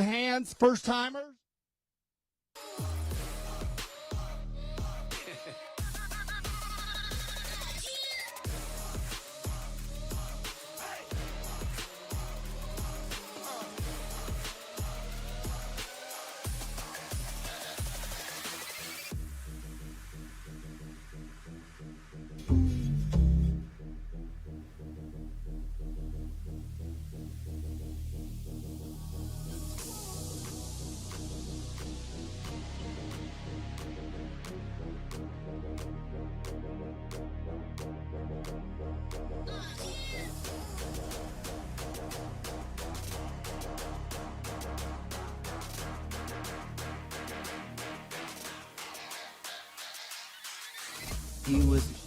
Hands, first timers. He was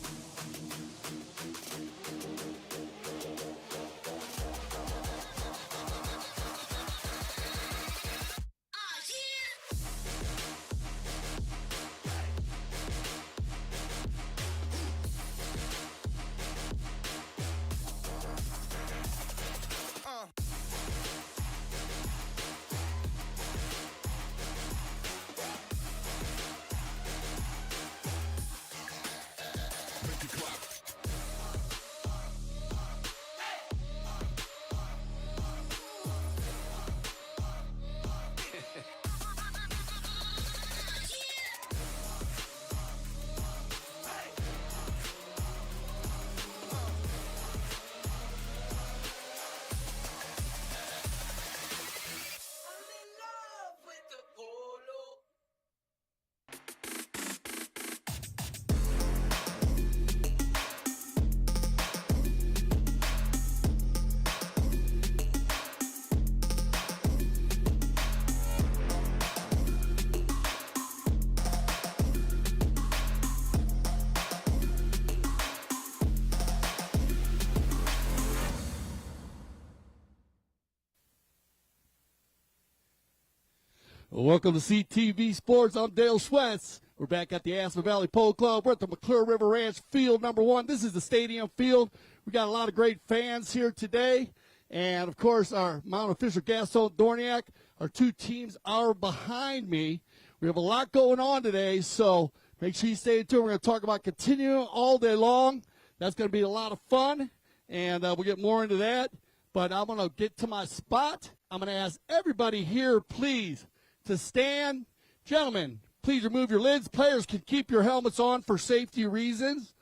Welcome to CTV Sports. I'm Dale Schwetz. We're back at the Aspen Valley Polo Club. We're at the McClure River Ranch Field number 1. This is the stadium field. We got a lot of great fans here today. And, of course, our Mount official Gaston Dorniak. Our two teams are behind me. We have a lot going on today, so make sure you stay tuned. We're going to talk about continuing all day long. That's going to be a lot of fun, and we'll get more into that. But I'm going to get to my spot. I'm going to ask everybody here, please, to stand. Gentlemen, please remove your lids. Players can keep your helmets on for safety reasons,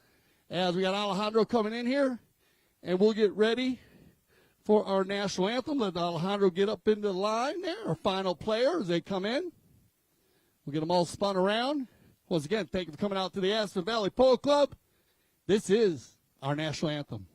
as we got Alejandro coming in here. And we'll get ready for our national anthem. Let Alejandro get up into the line there, our final player, as they come in. We'll get them all spun around. Once again, thank you for coming out to the Aspen Valley Polo Club. This is our national anthem.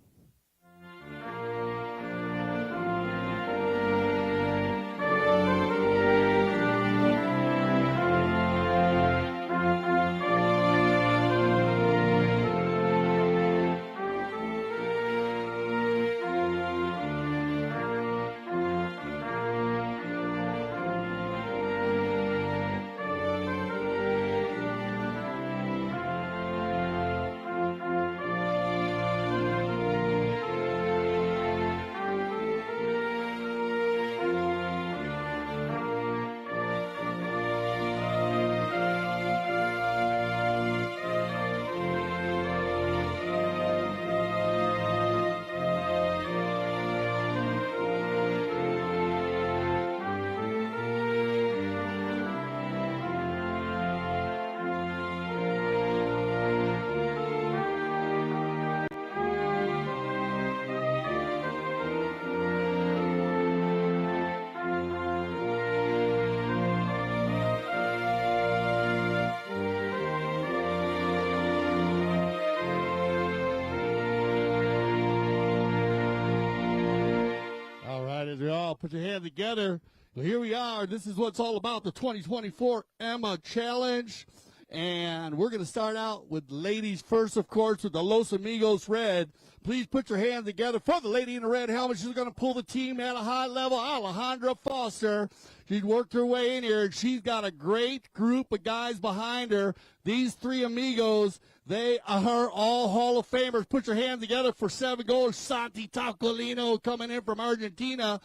Put your hand together. Well, here we are. This is what's all about, the 2024 Emma Challenge. And we're going to start out with ladies first, of course, with the Los Amigos Red. Please put your hands together for the lady in the red helmet. She's going to pull the team at a high level, Alejandra Foster. She's worked her way in here. She's got a great group of guys behind her. These three amigos, they are all Hall of Famers. Put your hands together for 7 goals. Santi Toccalino coming in from Argentina.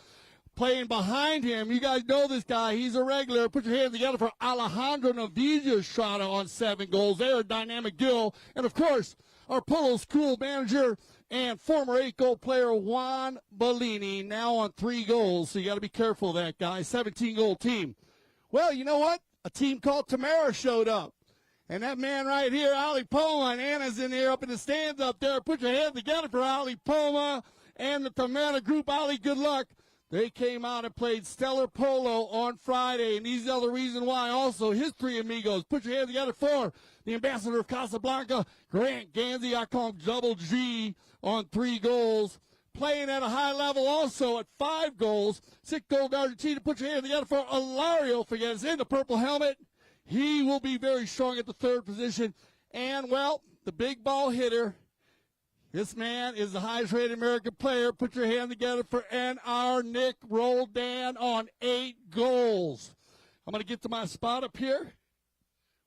Playing behind him, you guys know this guy. He's a regular. Put your hands together for Alejandro Novillo Estrada on 7 goals. They're a dynamic duo. And, of course, our Polo School manager and former 8-goal player Juan Bollini now on 3 goals. So you got to be careful of that guy. 17-goal team. Well, you know what? A team called Tamara showed up. And that man right here, Ali Poma, and Anna's in here up in the stands up there. Put your hands together for Ali Poma and the Tamara group. Ali, good luck. They came out and played stellar polo on Friday, and these are the reason why also. His 3 amigos. Put your hands together for the ambassador of Casablanca, Grant Ganzi. I call him Double G on 3 goals. Playing at a high level also at 5 goals. 6 goals Argentina. Put your hands together for Hilario Figueras in the purple helmet. He will be very strong at the 3rd position. And, well, the big ball hitter. This man is the highest rated American player. Put your hand together for NR Nic Roldan on 8 goals. I'm going to get to my spot up here.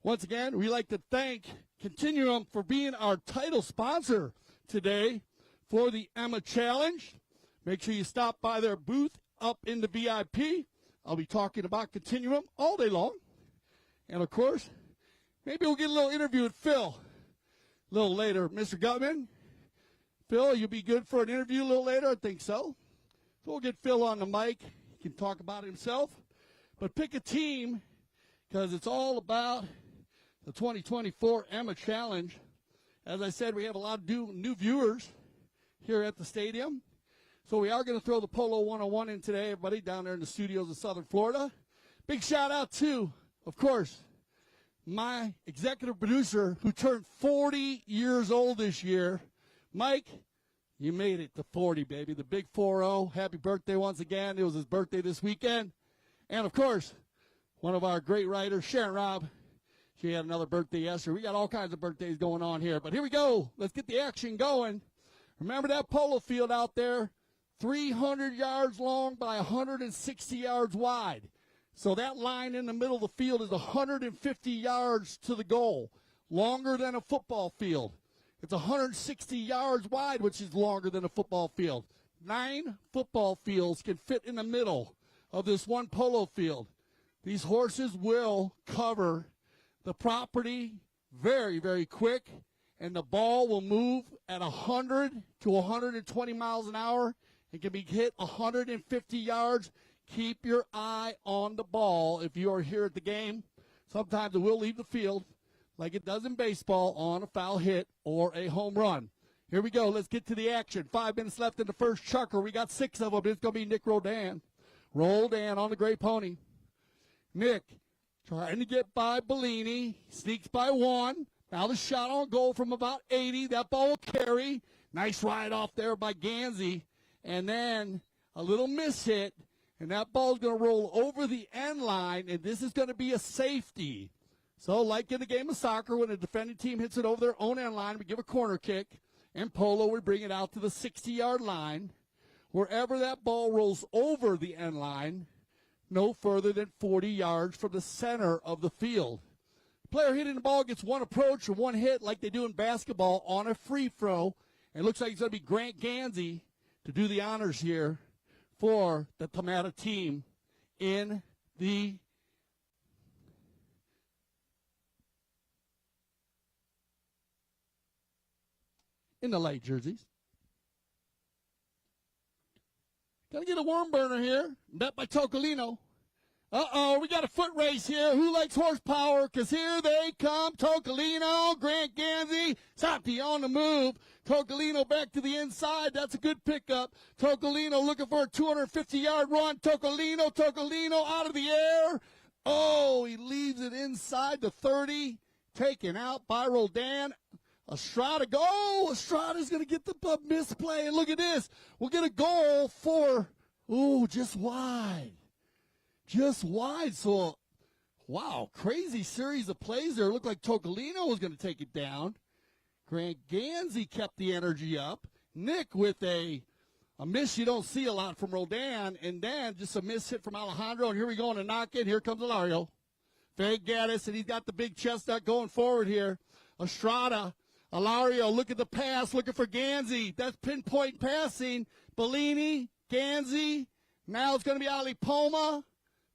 Once again, we like to thank Continuum for being our title sponsor today for the Emma Challenge. Make sure you stop by their booth up in the VIP. I'll be talking about Continuum all day long. And, of course, maybe we'll get a little interview with Phil a little later. Mr. Gutman. Phil, you'll be good for an interview a little later? I think so. So we'll get Phil on the mic. He can talk about himself. But pick a team because it's all about the 2024 Emma Challenge. As I said, we have a lot of new viewers here at the stadium. So we are going to throw the Polo 101 in today, everybody, down there in the studios of Southern Florida. Big shout out to, of course, my executive producer who turned 40 years old this year. Mike, you made it to 40, baby. The big 4-0. Happy birthday once again. It was his birthday this weekend. And, of course, one of our great writers, Sharon Robb. She had another birthday yesterday. We got all kinds of birthdays going on here. But here we go. Let's get the action going. Remember that polo field out there? 300 yards long by 160 yards wide. So that line in the middle of the field is 150 yards to the goal. Longer than a football field. It's 160 yards wide, which is longer than a football field. 9 football fields can fit in the middle of this one polo field. These horses will cover the property very, very quick, and the ball will move at 100 to 120 miles an hour. It can be hit 150 yards. Keep your eye on the ball if you are here at the game. Sometimes it will leave the field, like it does in baseball, on a foul hit or a home run. Here we go. Let's get to the action. 5 minutes left in the first chucker. We got 6 of them. It's going to be Nic Roldan. Roldan on the gray pony. Nic trying to get by Bollini. Sneaks by 1. Now the shot on goal from about 80. That ball will carry. Nice ride off there by Ganzi. And then a little miss hit. And that ball is going to roll over the end line. And this is going to be a safety. So like in the game of soccer, when a defending team hits it over their own end line, we give a corner kick. And Polo would bring it out to the 60-yard line. Wherever that ball rolls over the end line, no further than 40 yards from the center of the field. The player hitting the ball gets one approach or one hit like they do in basketball on a free throw. And it looks like it's going to be Grant Ganzi to do the honors here for the Tamara team in the light jerseys. Gotta get a worm burner here. Bet by Toccalino. Uh-oh, we got a foot race here. Who likes horsepower? Because here they come. Toccalino, Grant Ganzi, Santi on the move. Toccalino back to the inside. That's a good pickup. Toccalino looking for a 250-yard run. Toccalino out of the air. Oh, he leaves it inside the 30. Taken out by Roldan. Astrada, Astrada's going to get the misplay. And look at this. We'll get a goal for, just wide. Just wide. So, wow, crazy series of plays there. It looked like Toccalino was going to take it down. Grant Ganzi kept the energy up. Nic with a miss you don't see a lot from Roldan. And then just a miss hit from Alejandro. And here we go on a knock in. Here comes Hilario. Fake Gaddis, and he's got the big chestnut going forward here. Astrada. Hilario, look at the pass, looking for Ganzi. That's pinpoint passing. Bollini, Ganzi, Now it's going to be Ali Poma,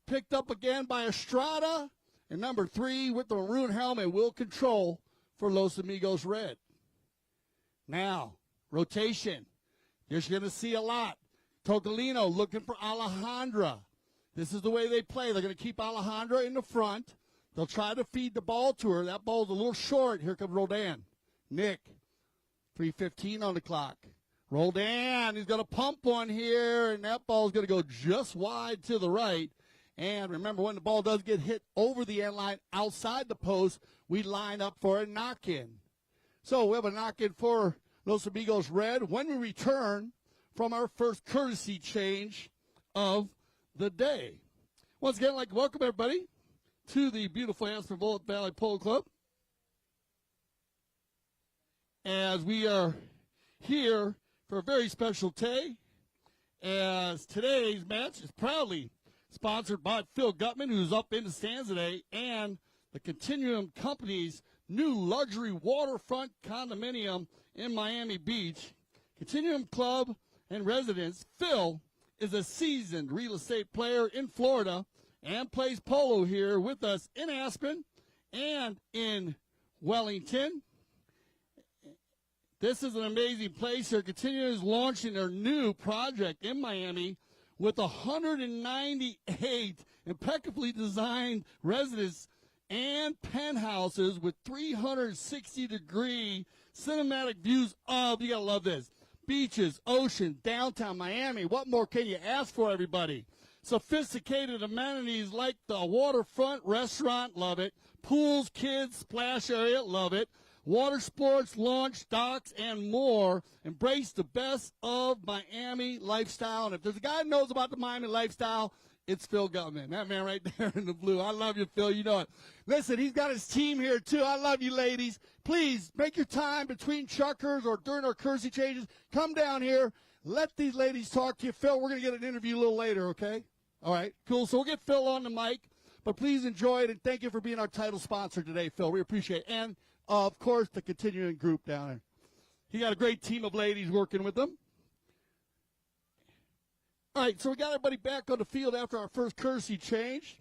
picked up again by Astrada. And number 3 with the maroon helmet will control for Los Amigos Red. Now, rotation. You're going to see a lot. Toccalino looking for Alejandra. This is the way they play. They're going to keep Alejandra in the front. They'll try to feed the ball to her. That ball's a little short. Here comes Roldan. Nic, 3:15 on the clock. Roldan, he's going to pump one here, and that ball's going to go just wide to the right. And remember, when the ball does get hit over the end line outside the post, we line up for a knock-in. So we have a knock-in for Los Amigos Red when we return from our first courtesy change of the day. Once again, I'd like to welcome everybody to the beautiful Aspen Valley Polo Club. As we are here for a very special day, as today's match is proudly sponsored by Phil Gutman, who's up in the stands today, and the Continuum Company's new luxury waterfront condominium in Miami Beach. Continuum Club and residence, Phil is a seasoned real estate player in Florida and plays polo here with us in Aspen and in Wellington. This is an amazing place. They're continuing launching their new project in Miami with 198 impeccably designed residences and penthouses with 360-degree cinematic views of, you gotta love this, beaches, ocean, downtown Miami. What more can you ask for, everybody? Sophisticated amenities like the waterfront restaurant, love it. Pools, kids, splash area, love it. Water sports, launch, docks, and more. Embrace the best of Miami lifestyle. And if there's a guy who knows about the Miami lifestyle, it's Phil Gutman. That man right there in the blue. I love you, Phil. You know it. Listen, he's got his team here, too. I love you, ladies. Please make your time between chuckers or during our courtesy changes. Come down here. Let these ladies talk to you. Phil, we're going to get an interview a little later, okay? All right, cool. So we'll get Phil on the mic. But please enjoy it, and thank you for being our title sponsor today, Phil. We appreciate it. And, of course, the continuing group down there. He got a great team of ladies working with him. All right, so we got everybody back on the field after our first courtesy change.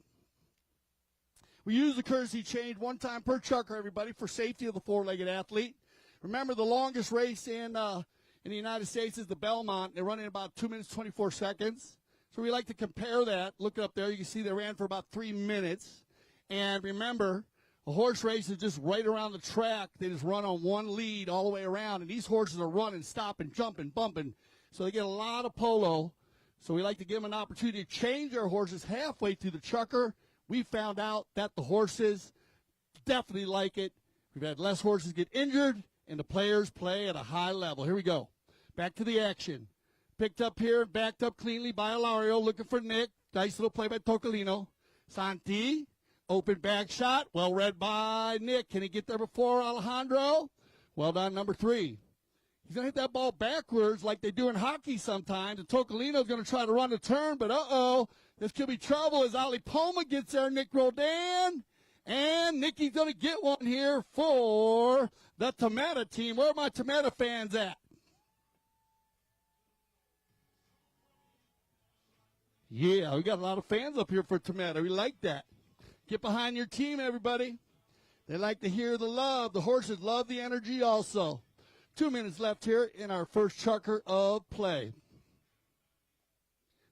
We use the courtesy change one time per chucker, everybody, for safety of the four-legged athlete. Remember, the longest race in the United States is the Belmont. They're running about 2 minutes, 24 seconds. So we like to compare that. Look up there. You can see they ran for about 3 minutes. And remember, a horse race is just right around the track. They just run on one lead all the way around. And these horses are running, stopping, jumping, bumping. So they get a lot of polo. So we like to give them an opportunity to change their horses halfway through the chukker. We found out that the horses definitely like it. We've had less horses get injured, and the players play at a high level. Here we go. Back to the action. Picked up here, backed up cleanly by Hilario, looking for Nic. Nice little play by Toccalino. Santi, open back shot, well read by Nic. Can he get there before Alejandro? Well done, number 3. He's going to hit that ball backwards like they do in hockey sometimes. And Toccalino's going to try to run the turn, but this could be trouble as Ali Poma gets there. Nic Roldan. And Nicky's going to get one here for the Tamara team. Where are my Tamara fans at? Yeah, we got a lot of fans up here for Tamara. We like that. Get behind your team, everybody. They like to hear the love. The horses love the energy also. 2 minutes left here in our first chukker of play.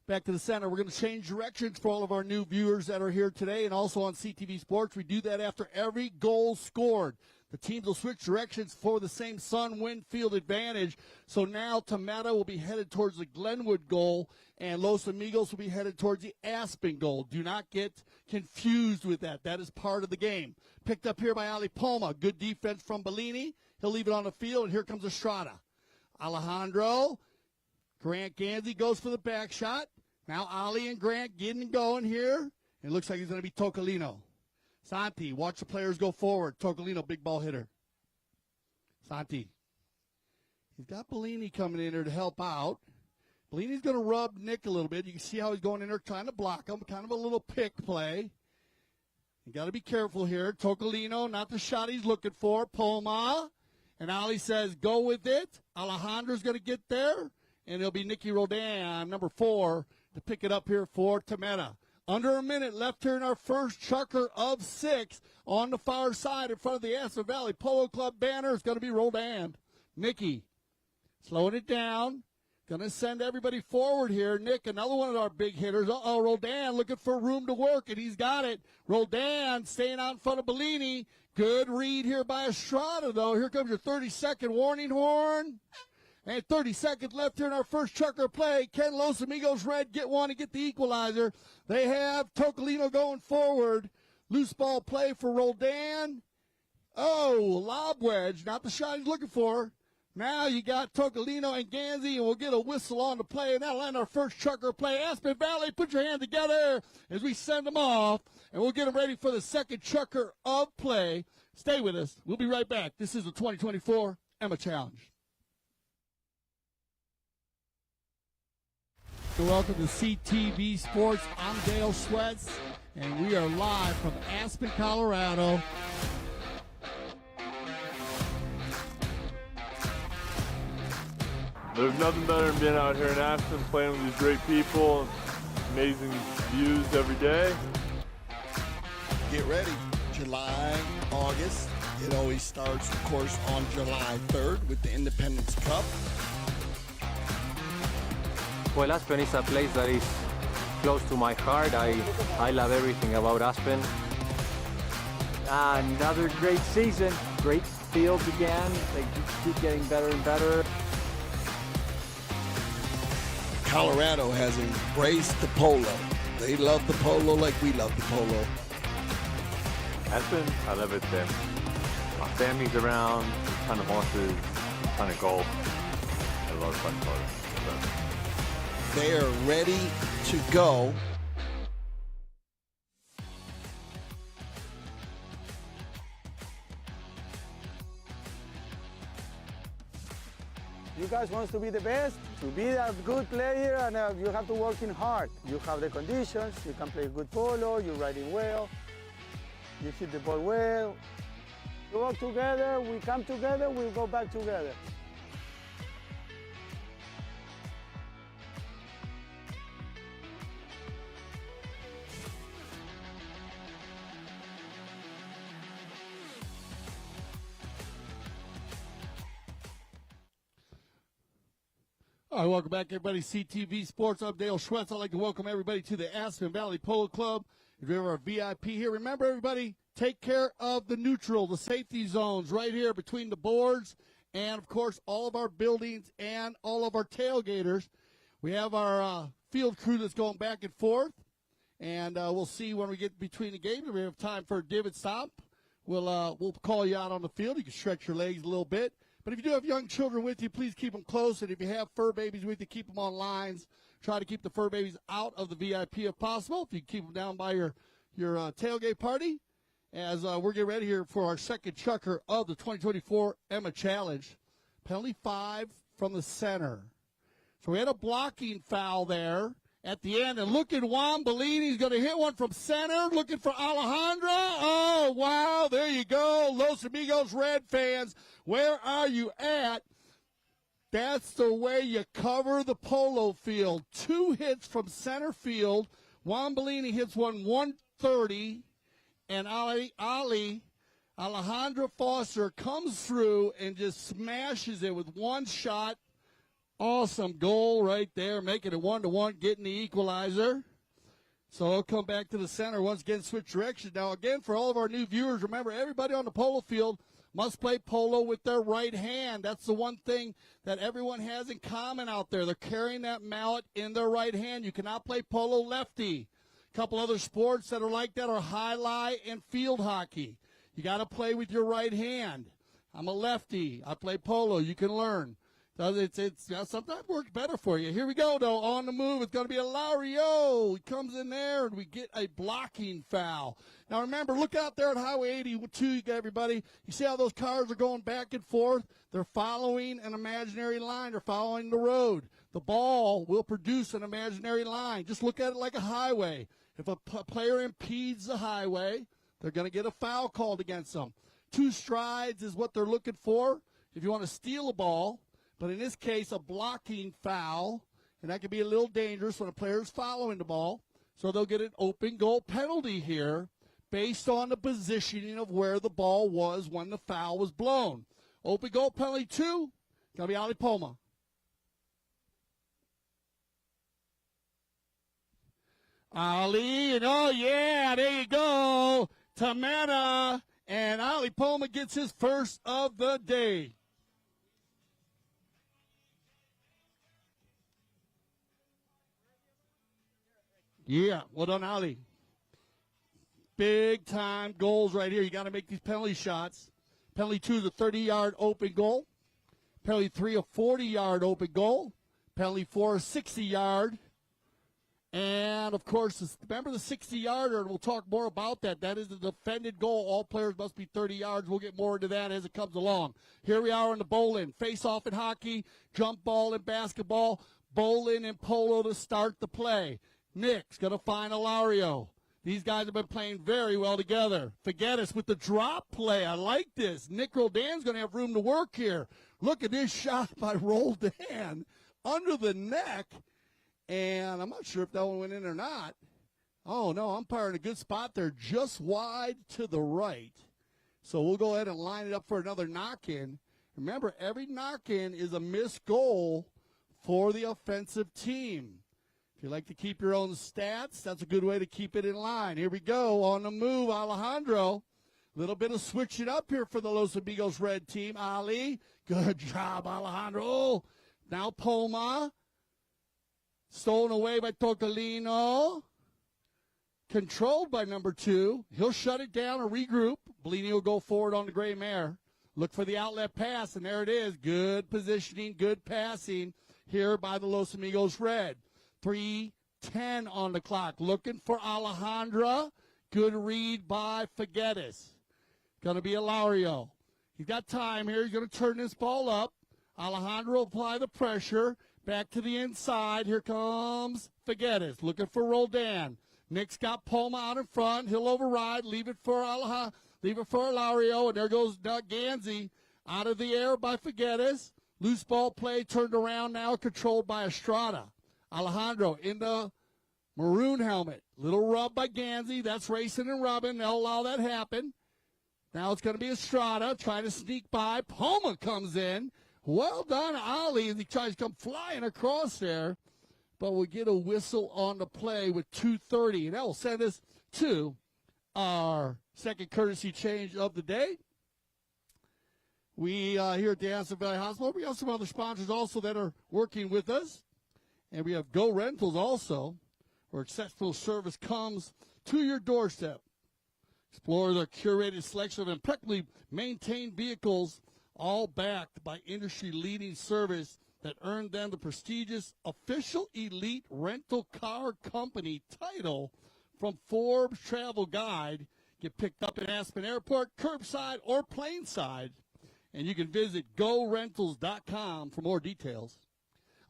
Back to the center. We're going to change directions for all of our new viewers that are here today and also on CTV Sports. We do that after every goal scored. The teams will switch directions for the same sun, wind, field advantage. So now Tamara will be headed towards the Glenwood goal, and Los Amigos will be headed towards the Aspen goal. Do not get confused with that. That is part of the game. Picked up here by Ali Poma. Good defense from Bollini. He'll leave it on the field, and here comes Astrada. Alejandro. Grant Ganzi goes for the back shot. Now Ali and Grant getting going here. It looks like he's going to be Toccalino. Santi, watch the players go forward. Toccalino, big ball hitter. Santi. He's got Bollini coming in there to help out. Bollini's going to rub Nic a little bit. You can see how he's going in there trying to block him. Kind of a little pick play. You got to be careful here. Toccalino, not the shot he's looking for. Poma. And Ali says, go with it. Alejandro's going to get there. And it'll be Nic Roldan, number 4, to pick it up here for Tamara. Under a minute left here in our first chukker of 6 on the far side in front of the Aspen Valley Polo Club banner is going to be Roldan. Nicky slowing it down. Going to send everybody forward here. Nick, another one of our big hitters. Roldan looking for room to work, and he's got it. Roldan staying out in front of Bollini. Good read here by Astrada, though. Here comes your 30-second warning horn. And 30 seconds left here in our first chukker play. Can Los Amigos Red get one and get the equalizer? They have Toccalino going forward. Loose ball play for Roldan. Oh, lob wedge. Not the shot he's looking for. Now you got Toccalino and Ganzi, and we'll get a whistle on the play, and that'll end our first chukker play. Aspen Valley, put your hand together as we send them off, and we'll get them ready for the second chukker of play. Stay with us. We'll be right back. This is the 2024 Emma Challenge. So welcome to CTV Sports. I'm Dale Sweats, and we are live from Aspen, Colorado. There's nothing better than being out here in Aspen, playing with these great people, amazing views every day. Get ready, July, August. It always starts, of course, on July 3rd with the Independence Cup. Well, Aspen is a place that is close to my heart. I love everything about Aspen. Another great season. Great field again. They keep getting better and better. Colorado has embraced the polo. They love the polo like we love the polo. Aspen, I love it there. My family's around, a ton of horses, a ton of golf, a lot of fun photos. They are ready to go. You guys want to be the best, to be a good player, and you have to work in hard. You have the conditions, you can play good polo, you're riding well, you hit the ball well. We work together, we come together, we go back together. All right, welcome back, everybody. CTV Sports. I'm Dale Schwetz. I'd like to welcome everybody to the Aspen Valley Polo Club. If you're ever a VIP here, remember, everybody, take care of the neutral, the safety zones right here between the boards and, of course, all of our buildings and all of our tailgaters. We have our field crew that's going back and forth, and we'll see when we get between the games. If we have time for a divot stop, we'll call you out on the field. You can stretch your legs a little bit. But if you do have young children with you, please keep them close. And if you have fur babies with you, keep them on lines. Try to keep the fur babies out of the VIP if possible. If you keep them down by your tailgate party. As we're getting ready here for our second chukker of the 2024 Emma Challenge. Penalty 5 from the center. So we had a blocking foul there at the end. And look at Juan Bollini. He's going to hit one from center. Looking for Alejandro. Oh, wow. There you go. Los Amigos Red fans. Where are you at? That's the way you cover the polo field. 2 hits from center field. Juan Bollini hits one 130. And Alejandra Foster comes through and just smashes it with one shot. Awesome goal right there, making it 1-1, getting the equalizer. So it'll come back to the center once again, switch direction. Now, again, for all of our new viewers, remember, everybody on the polo field must play polo with their right hand. That's the one thing that everyone has in common out there. They're carrying that mallet in their right hand. You cannot play polo lefty. A couple other sports that are like that are highlight and field hockey. You got to play with your right hand. I'm a lefty. I play polo. You can learn. It's sometimes works better for you. Here we go, though. On the move, it's going to be Hilario. He comes in there, and we get a blocking foul. Now, remember, look out there at Highway 82, everybody. You see how those cars are going back and forth? They're following an imaginary line. They're following the road. The ball will produce an imaginary line. Just look at it like a highway. If a player impedes the highway, they're going to get a foul called against them. 2 strides is what they're looking for if you want to steal a ball. But in this case, a blocking foul. and that can be a little dangerous when a player is following the ball. So they'll get an open goal penalty here based on the positioning of where the ball was when the foul was blown. Open goal penalty 2, going to be Ali Poma. Ali, and oh yeah, there you go. Tamara, and Ali Poma gets his first of the day. Yeah, well done, Ali. Big time goals right here. You got to make these penalty shots. Penalty 2 is a 30-yard open goal. Penalty 3, a 40-yard open goal. Penalty 4, a 60-yard. And, of course, remember the 60-yarder, and we'll talk more about that. That is the defended goal. All players must be 30 yards. We'll get more into that as it comes along. Here we are in the bowling. Face-off in hockey, jump ball in basketball, bowling and polo to start the play. Nick's going to find Hilario. These guys have been playing very well together. Figueras with the drop play. I like this. Nic Roldan's going to have room to work here. Look at this shot by Roldan under the neck. And I'm not sure if that one went in or not. Oh, no, umpire in a good spot there, just wide to the right. So we'll go ahead and line it up for another knock-in. Remember, every knock-in is a missed goal for the offensive team. If you like to keep your own stats, that's a good way to keep it in line. Here we go on the move, Alejandro. Little bit of switching up here for the Los Amigos Red team. Ali, good job, Alejandro. Oh, now Poma. Stolen away by Toccalino. Controlled by number 2. He'll shut it down or regroup. Bollini will go forward on the gray mare. Look for the outlet pass, and there it is. Good positioning, good passing here by the Los Amigos Red. 3:10 on the clock. Looking for Alejandra. Good read by Figueras. Going to be Hilario. He's got time here. He's going to turn this ball up. Alejandro will apply the pressure. Back to the inside. Here comes Figueras. Looking for Roldan. Nick's got Poma out in front. He'll override. Leave it for Hilario. And there goes Ganzi out of the air by Figueras. Loose ball play turned around now, controlled by Astrada. Alejandro in the maroon helmet. Little rub by Ganzi. That's racing and rubbing. They'll allow that happen. Now it's going to be Astrada trying to sneak by. Poma comes in. Well done, Ali, as he tries to come flying across there. But we'll get a whistle on the play with 2:30. And that will send us to our second courtesy change of the day. We here at the Aspen Valley Hospital, we have some other sponsors also that are working with us. And we have Go Rentals also, where exceptional service comes to your doorstep. Explore their curated selection of impeccably maintained vehicles, all backed by industry-leading service that earned them the prestigious Official Elite Rental Car Company title from Forbes Travel Guide. Get picked up at Aspen Airport, curbside or planeside. And you can visit GoRentals.com for more details.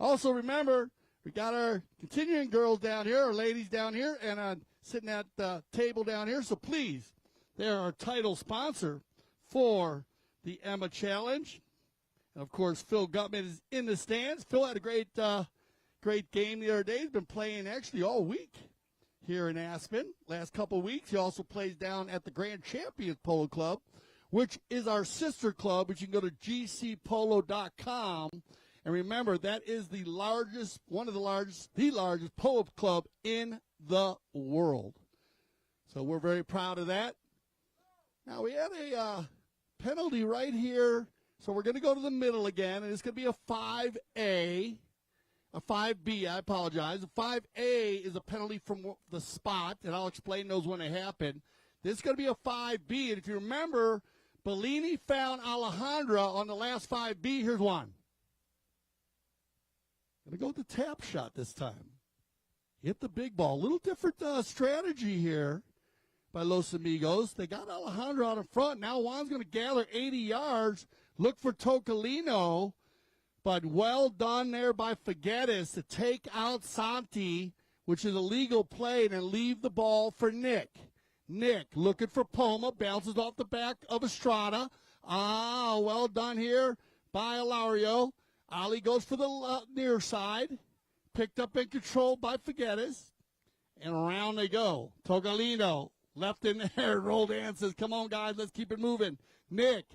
Also, remember, we got our continuing girls down here, our ladies down here, and sitting at the table down here. So please, they're our title sponsor for the Emma Challenge. And, of course, Phil Gutman is in the stands. Phil had a great game the other day. He's been playing actually all week here in Aspen. Last couple of weeks, he also plays down at the Grand Champions Polo Club, which is our sister club, which you can go to gcpolo.com. And remember, that is the largest polo club in the world. So we're very proud of that. Now, we had a penalty right here. So we're going to go to the middle again, and it's going to be a 5A. A 5B, I apologize. A 5A is a penalty from the spot, and I'll explain those when they happen. This is going to be a 5B, and if you remember, Bollini found Alejandra on the last 5B. Here's one. Going to go with the tap shot this time. Hit the big ball. A little different strategy here by Los Amigos. They got Alejandro out in front. Now Juan's going to gather 80 yards. Look for Toccalino. But well done there by Figueras to take out Santi, which is a legal play, and then leave the ball for Nick. Nick looking for Poma. Bounces off the back of Astrada. Well done here by Hilario. Ali goes for the near side. picked up and controlled by Figueras. And around they go. Toccalino, left in there. Roldan says, come on, guys, let's keep it moving. Nic,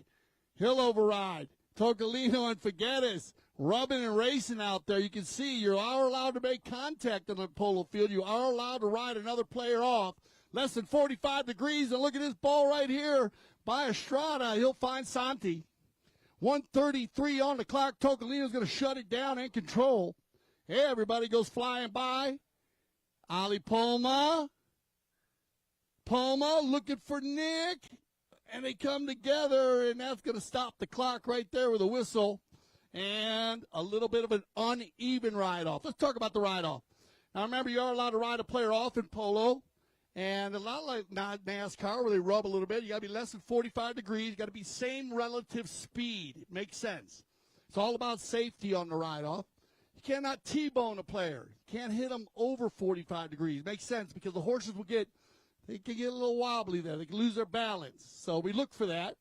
he'll override. Toccalino and Figueras rubbing and racing out there. You can see you are allowed to make contact on the polo field. You are allowed to ride another player off. Less than 45 degrees, and look at this ball right here by Astrada. He'll find Santi. 1:33 on the clock. Toccalino's going to shut it down and control. Hey, everybody goes flying by. Poma. Poma looking for Nic. And they come together, and that's going to stop the clock right there with a whistle. And a little bit of an uneven ride-off. Let's talk about the ride-off. Now, remember, you are allowed to ride a player off in polo. And a lot like NASCAR where they rub a little bit. You got to be less than 45 degrees. You got to be same relative speed. It makes sense. It's all about safety on the ride-off. You cannot T-bone a player. You can't hit them over 45 degrees. Makes sense because the horses will they can get a little wobbly there. They can lose their balance. So we look for that.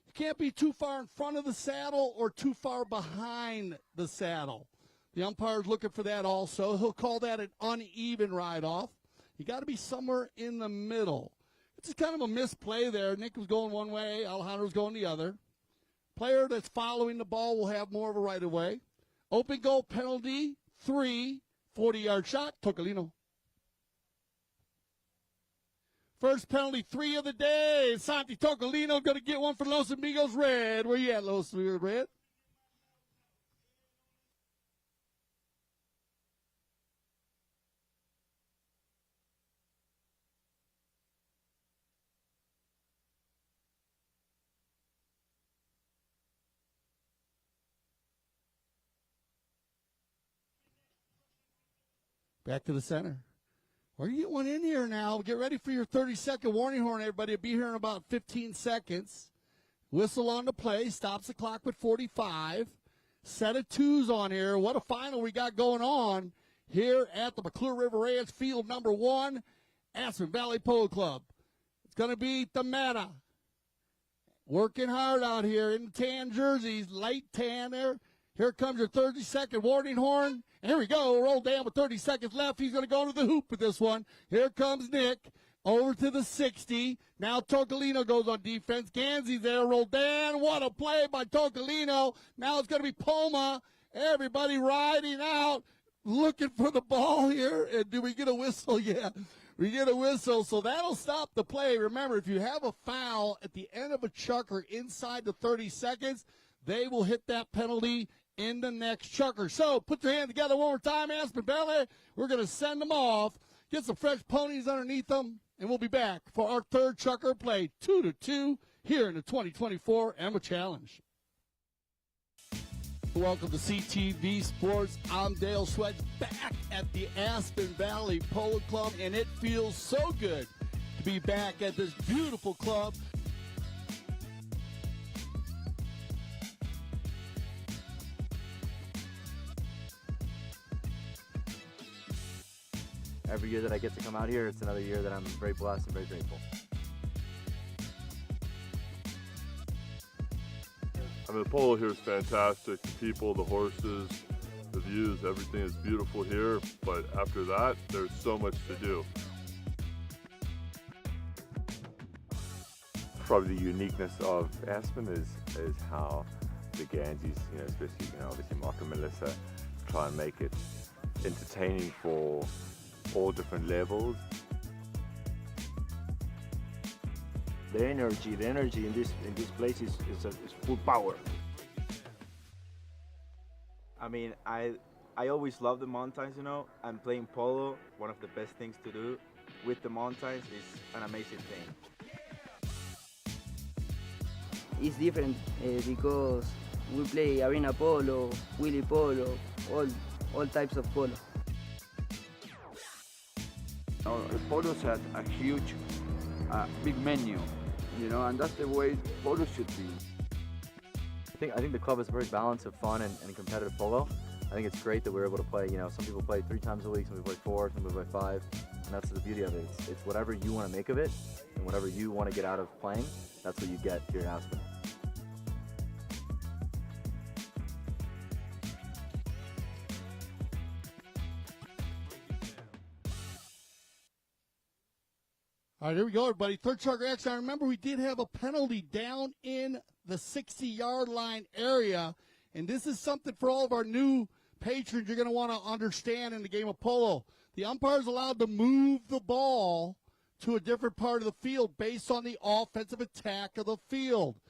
You can't be too far in front of the saddle or too far behind the saddle. The umpire's looking for that also. He'll call that an uneven ride-off. You got to be somewhere in the middle. It's just kind of a misplay there. Nic was going one way. Alejandro was going the other. Player that's following the ball will have more of a right-of-way. Open goal penalty, 3, 40-yard shot, Toccalino. First penalty, 3 of the day. Santi Toccalino going to get one for Los Amigos Red. Where you at, Los Amigos Red? Back to the center. Well, you get one in here now. Get ready for your 30-second warning horn, everybody. It'll be here in about 15 seconds. Whistle on the play. Stops the clock with 45. Set of twos on here. What a final we got going on here at the McClure River Ranch Field number 1, Aspen Valley Polo Club. It's going to be Tamara. Working hard out here in the tan jerseys. Light tan there. Here comes your 30-second warning horn. And here we go. Roll down with 30 seconds left. He's going to go to the hoop with this one. Here comes Nic. Over to the 60. Now Toccalino goes on defense. Ganzi there. Roll down. What a play by Toccalino. Now it's going to be Poma. Everybody riding out, looking for the ball here. And do we get a whistle? Yeah, we get a whistle. So that'll stop the play. Remember, if you have a foul at the end of a chucker inside the 30 seconds, they will hit that penalty in the next chucker. So put your hand together one more time, Aspen Valley. We're going to send them off, get some fresh ponies underneath them, and we'll be back for our third chucker play, 2-2, here in the 2024 Emma Challenge. Welcome to CTV Sports. I'm Dale Sweat, back at the Aspen Valley Polo Club, and it feels so good to be back at this beautiful club. Every year that I get to come out here, it's another year that I'm very blessed and very grateful. I mean, the polo here is fantastic. The people, the horses, the views, everything is beautiful here. But after that, there's so much to do. Probably the uniqueness of Aspen is how the Ganzis, especially, obviously Mark and Melissa, try and make it entertaining for all different levels. The energy in this place is full power. I mean, I always love the mountains, and playing polo, one of the best things to do with the mountains is an amazing thing. It's different because we play arena polo, wheelie polo, all types of polo. Our polos had a huge, big menu, and that's the way polo should be. I think the club is very balanced of fun and competitive polo. I think it's great that we're able to play, some people play 3 times a week, some people play 4, some people play 5, and that's the beauty of it. It's whatever you want to make of it, and whatever you want to get out of playing, that's what you get here in Aspen. All right, here we go, everybody. Third striker action. I remember we did have a penalty down in the 60-yard line area, and this is something for all of our new patrons you're going to want to understand in the game of polo. The umpire is allowed to move the ball to a different part of the field based on the offensive attack of the field.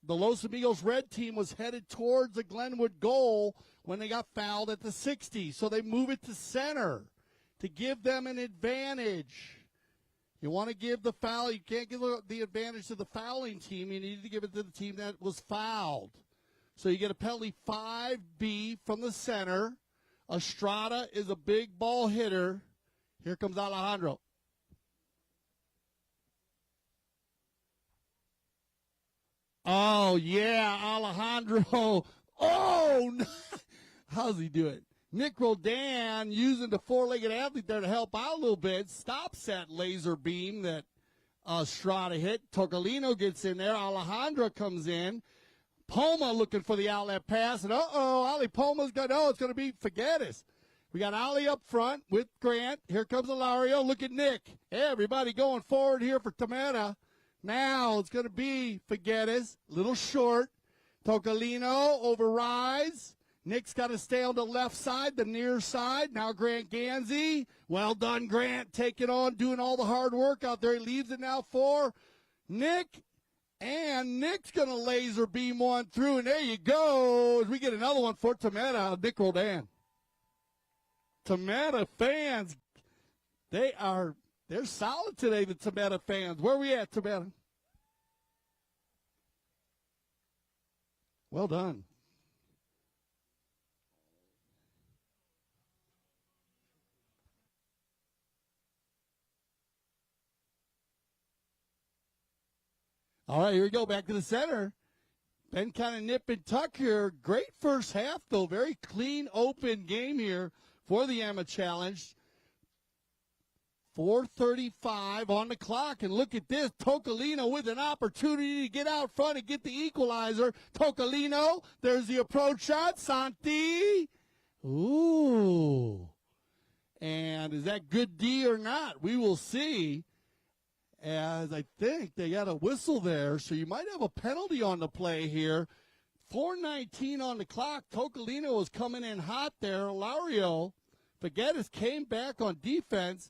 The Los Amigos Red team was headed towards the Glenwood goal when they got fouled at the 60, so they move it to center to give them an advantage. You want to give the foul. You can't give the advantage to the fouling team. You need to give it to the team that was fouled. So you get a penalty 5B from the center. Astrada is a big ball hitter. Here comes Alejandro. Oh, yeah, Alejandro. Oh, no. How's he do it? Nic Roldan using the four-legged athlete there to help out a little bit. Stops that laser beam that Astrada hit. Toccalino gets in there. Alejandro comes in. Poma looking for the outlet pass. And, Ali Poma's got, it's going to be Figueras. We got Ali up front with Grant. Here comes Hilario. Look at Nick. Hey, everybody going forward here for Tamara. Now it's going to be Figueras. Little short. Toccalino overrides. Nick's got to stay on the left side, the near side. Now Grant Ganzi. Well done, Grant. Taking on, doing all the hard work out there. He leaves it now for Nick. And Nick's going to laser beam one through. And there you go. As we get another one for Tamara, Nic Roldan. Tamara fans, they're solid today, the Tamara fans. Where are we at, Tamara? Well done. All right, here we go. Back to the center. Been kind of nip and tuck here. Great first half, though. Very clean, open game here for the Emma Challenge. 4:35 on the clock, and look at this. Toccalino with an opportunity to get out front and get the equalizer. Toccalino, there's the approach shot. Santi. Ooh. And is that good D or not? We will see. As I think they got a whistle there, so you might have a penalty on the play here. 4:19 on the clock. Toccalino was coming in hot there. Hilario Figueras came back on defense.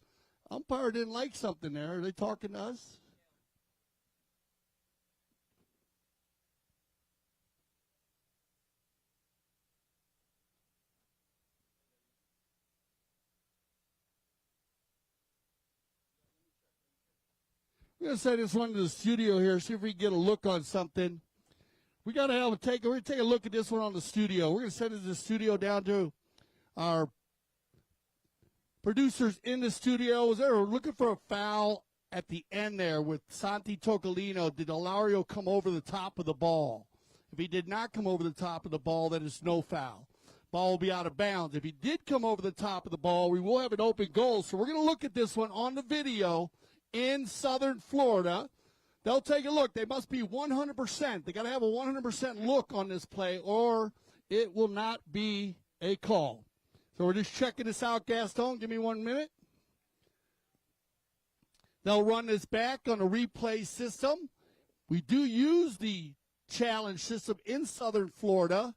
Umpire didn't like something there. Are they talking to us? We're going to send this one to the studio here, see if we can get a look on something. We're going to take a look at this one on the studio. We're going to send it to the studio down to our producers in the studio. They were looking for a foul at the end there with Santi Toccalino. Did Hilario come over the top of the ball? If he did not come over the top of the ball, then it's no foul. Ball will be out of bounds. If he did come over the top of the ball, we will have an open goal. So we're going to look at this one on the video in southern Florida. They'll take a look. They must be 100%. They got to have a 100% look on this play, or it will not be a call. So we're just checking this out, Gaston. Give me 1 minute. They'll run this back on a replay system. We do use the challenge system in southern Florida.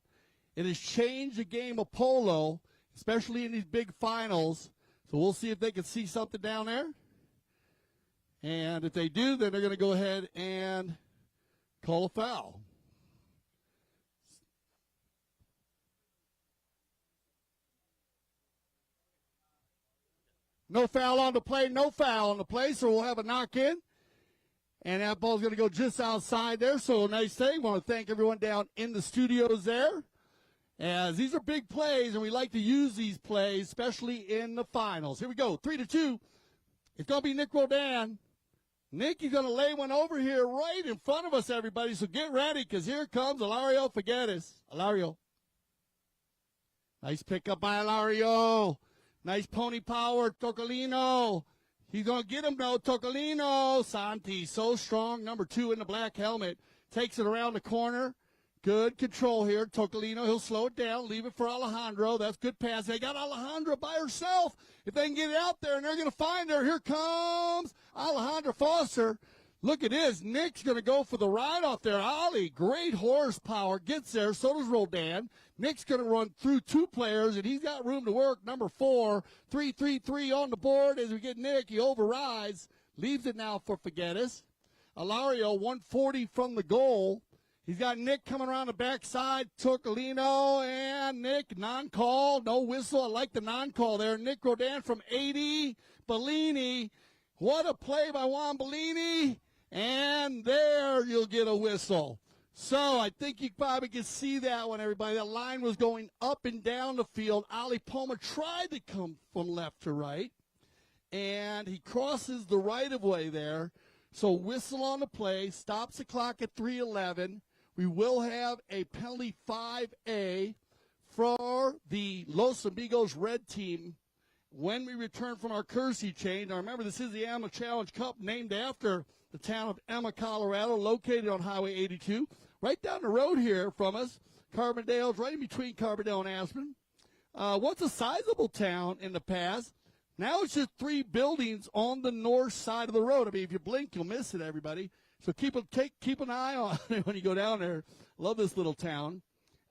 It has changed the game of polo, especially in these big finals. So we'll see if they can see something down there. And if they do, then they're going to go ahead and call a foul. No foul on the play, no foul on the play, so we'll have a knock-in. And that ball's going to go just outside there, so a nice thing. I want to thank everyone down in the studios there, as these are big plays, and we like to use these plays, especially in the finals. Here we go, 3-2. It's going to be Nic Roldan. Nick, he's going to lay one over here right in front of us, everybody, so get ready, because here comes Hilario Figueras. Hilario. Nice pickup by Hilario. Nice pony power, Toccalino. He's going to get him, though. Toccalino. Santi, so strong. Number 2 in the black helmet. Takes it around the corner. Good control here. Toccalino, he'll slow it down, leave it for Alejandro. That's good pass. They got Alejandra by herself. If they can get it out there and they're going to find her, here comes Alejandra Foster. Look at this. Nick's going to go for the ride off there. Ali, great horsepower, gets there. So does Roldan. Nick's going to run through two players, and he's got room to work. Number 4, 3-3-3 on the board as we get Nick. He overrides, leaves it now for Figueras. Hilario, 140 from the goal. He's got Nick coming around the backside. Toccalino and Nick, non-call, no whistle. I like the non-call there. Nic Roldan from 80. Bollini, what a play by Juan Bollini. And there you'll get a whistle. So I think you probably can see that one, everybody. That line was going up and down the field. Ali Poma tried to come from left to right, and he crosses the right-of-way there. So whistle on the play, stops the clock at 3:11. We will have a penalty 5A for the Los Amigos Red team when we return from our courtesy change. Now, remember, this is the Emma Challenge Cup, named after the town of Emma, Colorado, located on Highway 82, right down the road here from us. Carbondale's right in between Carbondale and Aspen. Once a sizable town in the past. Now it's just 3 buildings on the north side of the road. I mean, if you blink, you'll miss it, everybody. So keep an eye on it when you go down there. Love this little town.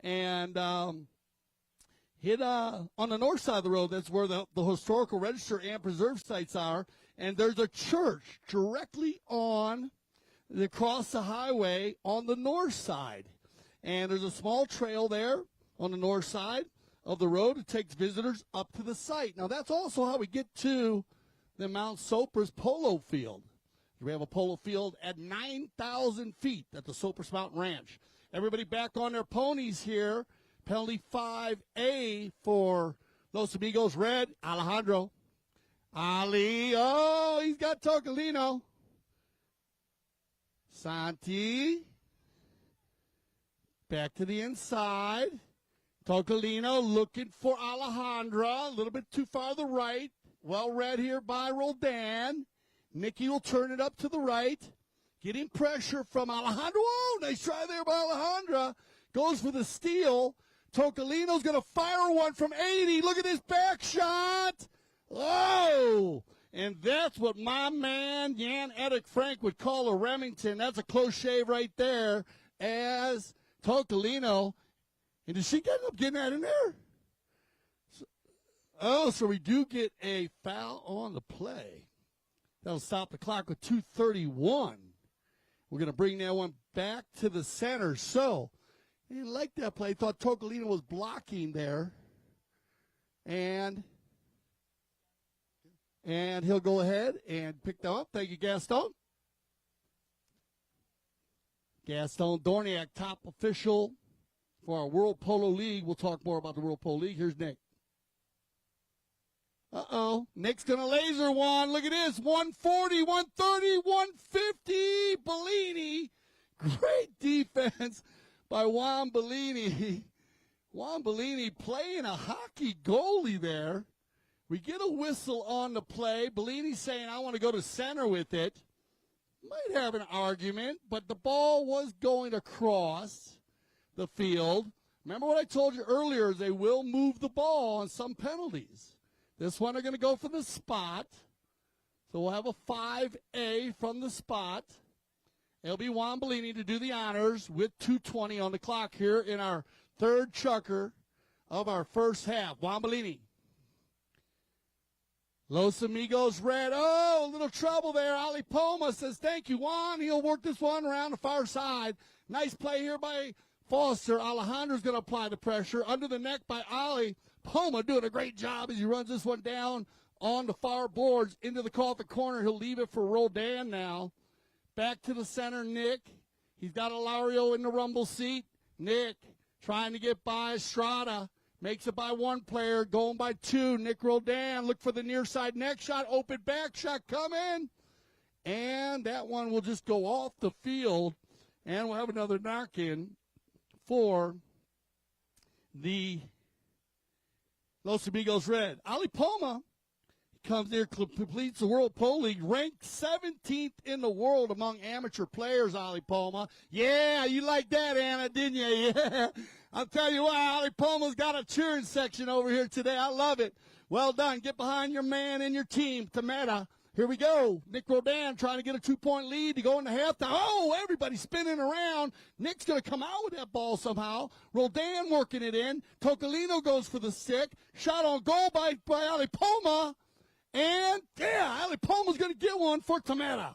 And hit on the north side of the road, that's where the historical register and preserve sites are. And there's a church directly across the highway on the north side. And there's a small trail there on the north side of the road. It takes visitors up to the site. Now, that's also how we get to the Mount Sopris Polo Field. We have a polo field at 9,000 feet at the Sopris Mountain Ranch. Everybody back on their ponies here. Penalty 5A for Los Amigos Red. Alejandro. Ali. Oh, he's got Toccalino. Santi. Back to the inside. Toccalino looking for Alejandra. A little bit too far to the right. Well read here by Roldan. Nicky will turn it up to the right. Getting pressure from Alejandro. Oh, nice try there by Alejandra. Goes for the steal. Toccalino's going to fire one from 80. Look at this back shot. Oh, and that's what my man Jan Edik Frank would call a Remington. That's a close shave right there as Toccalino. And did she end up getting that in there? So we do get a foul on the play. That'll stop the clock with 2:31. We're going to bring that one back to the center. So, he didn't like that play. Thought Toccalino was blocking there. And he'll go ahead and pick them up. Thank you, Gaston. Gaston Dorniak, top official for our World Polo League. We'll talk more about the World Polo League. Here's Nick. Nick's going to laser one. Look at this. 140, 130, 150. Bollini. Great defense by Juan Bollini. Juan Bollini playing a hockey goalie there. We get a whistle on the play. Bollini saying, I want to go to center with it. Might have an argument, but the ball was going across the field. Remember what I told you earlier, is they will move the ball on some penalties. This one they're going to go for the spot. So we'll have a 5A from the spot. It'll be Juan Bollini to do the honors with 2:20 on the clock here in our third chukker of our first half. Juan Bollini. Los Amigos Red. Oh, a little trouble there. Ali Poma says, thank you, Juan. He'll work this one around the far side. Nice play here by Foster. Alejandro's going to apply the pressure. Under the neck by Ali. Poma doing a great job as he runs this one down on the far boards into the coffin corner. He'll leave it for Roldan now. Back to the center, Nick. He's got Hilario in the rumble seat. Nick trying to get by Astrada. Makes it by one player, going by 2. Nic Roldan, look for the near side neck shot. Open back shot coming. And that one will just go off the field. And we'll have another knock-in for the Los Amigos Red. Ali Poma comes there, completes the World Polo League, ranked 17th in the world among amateur players, Ali Poma. Yeah, you like that, Anna, didn't you? Yeah. I'll tell you what, Ali Poma's got a cheering section over here today. I love it. Well done. Get behind your man and your team, Tamara. Here we go. Nic Roldan trying to get a 2-point lead to go into halftime. Oh, everybody's spinning around. Nic's going to come out with that ball somehow. Roldan working it in. Toccalino goes for the stick. Shot on goal by Ali Poma. And, yeah, Ali Poma's going to get one for Tamara.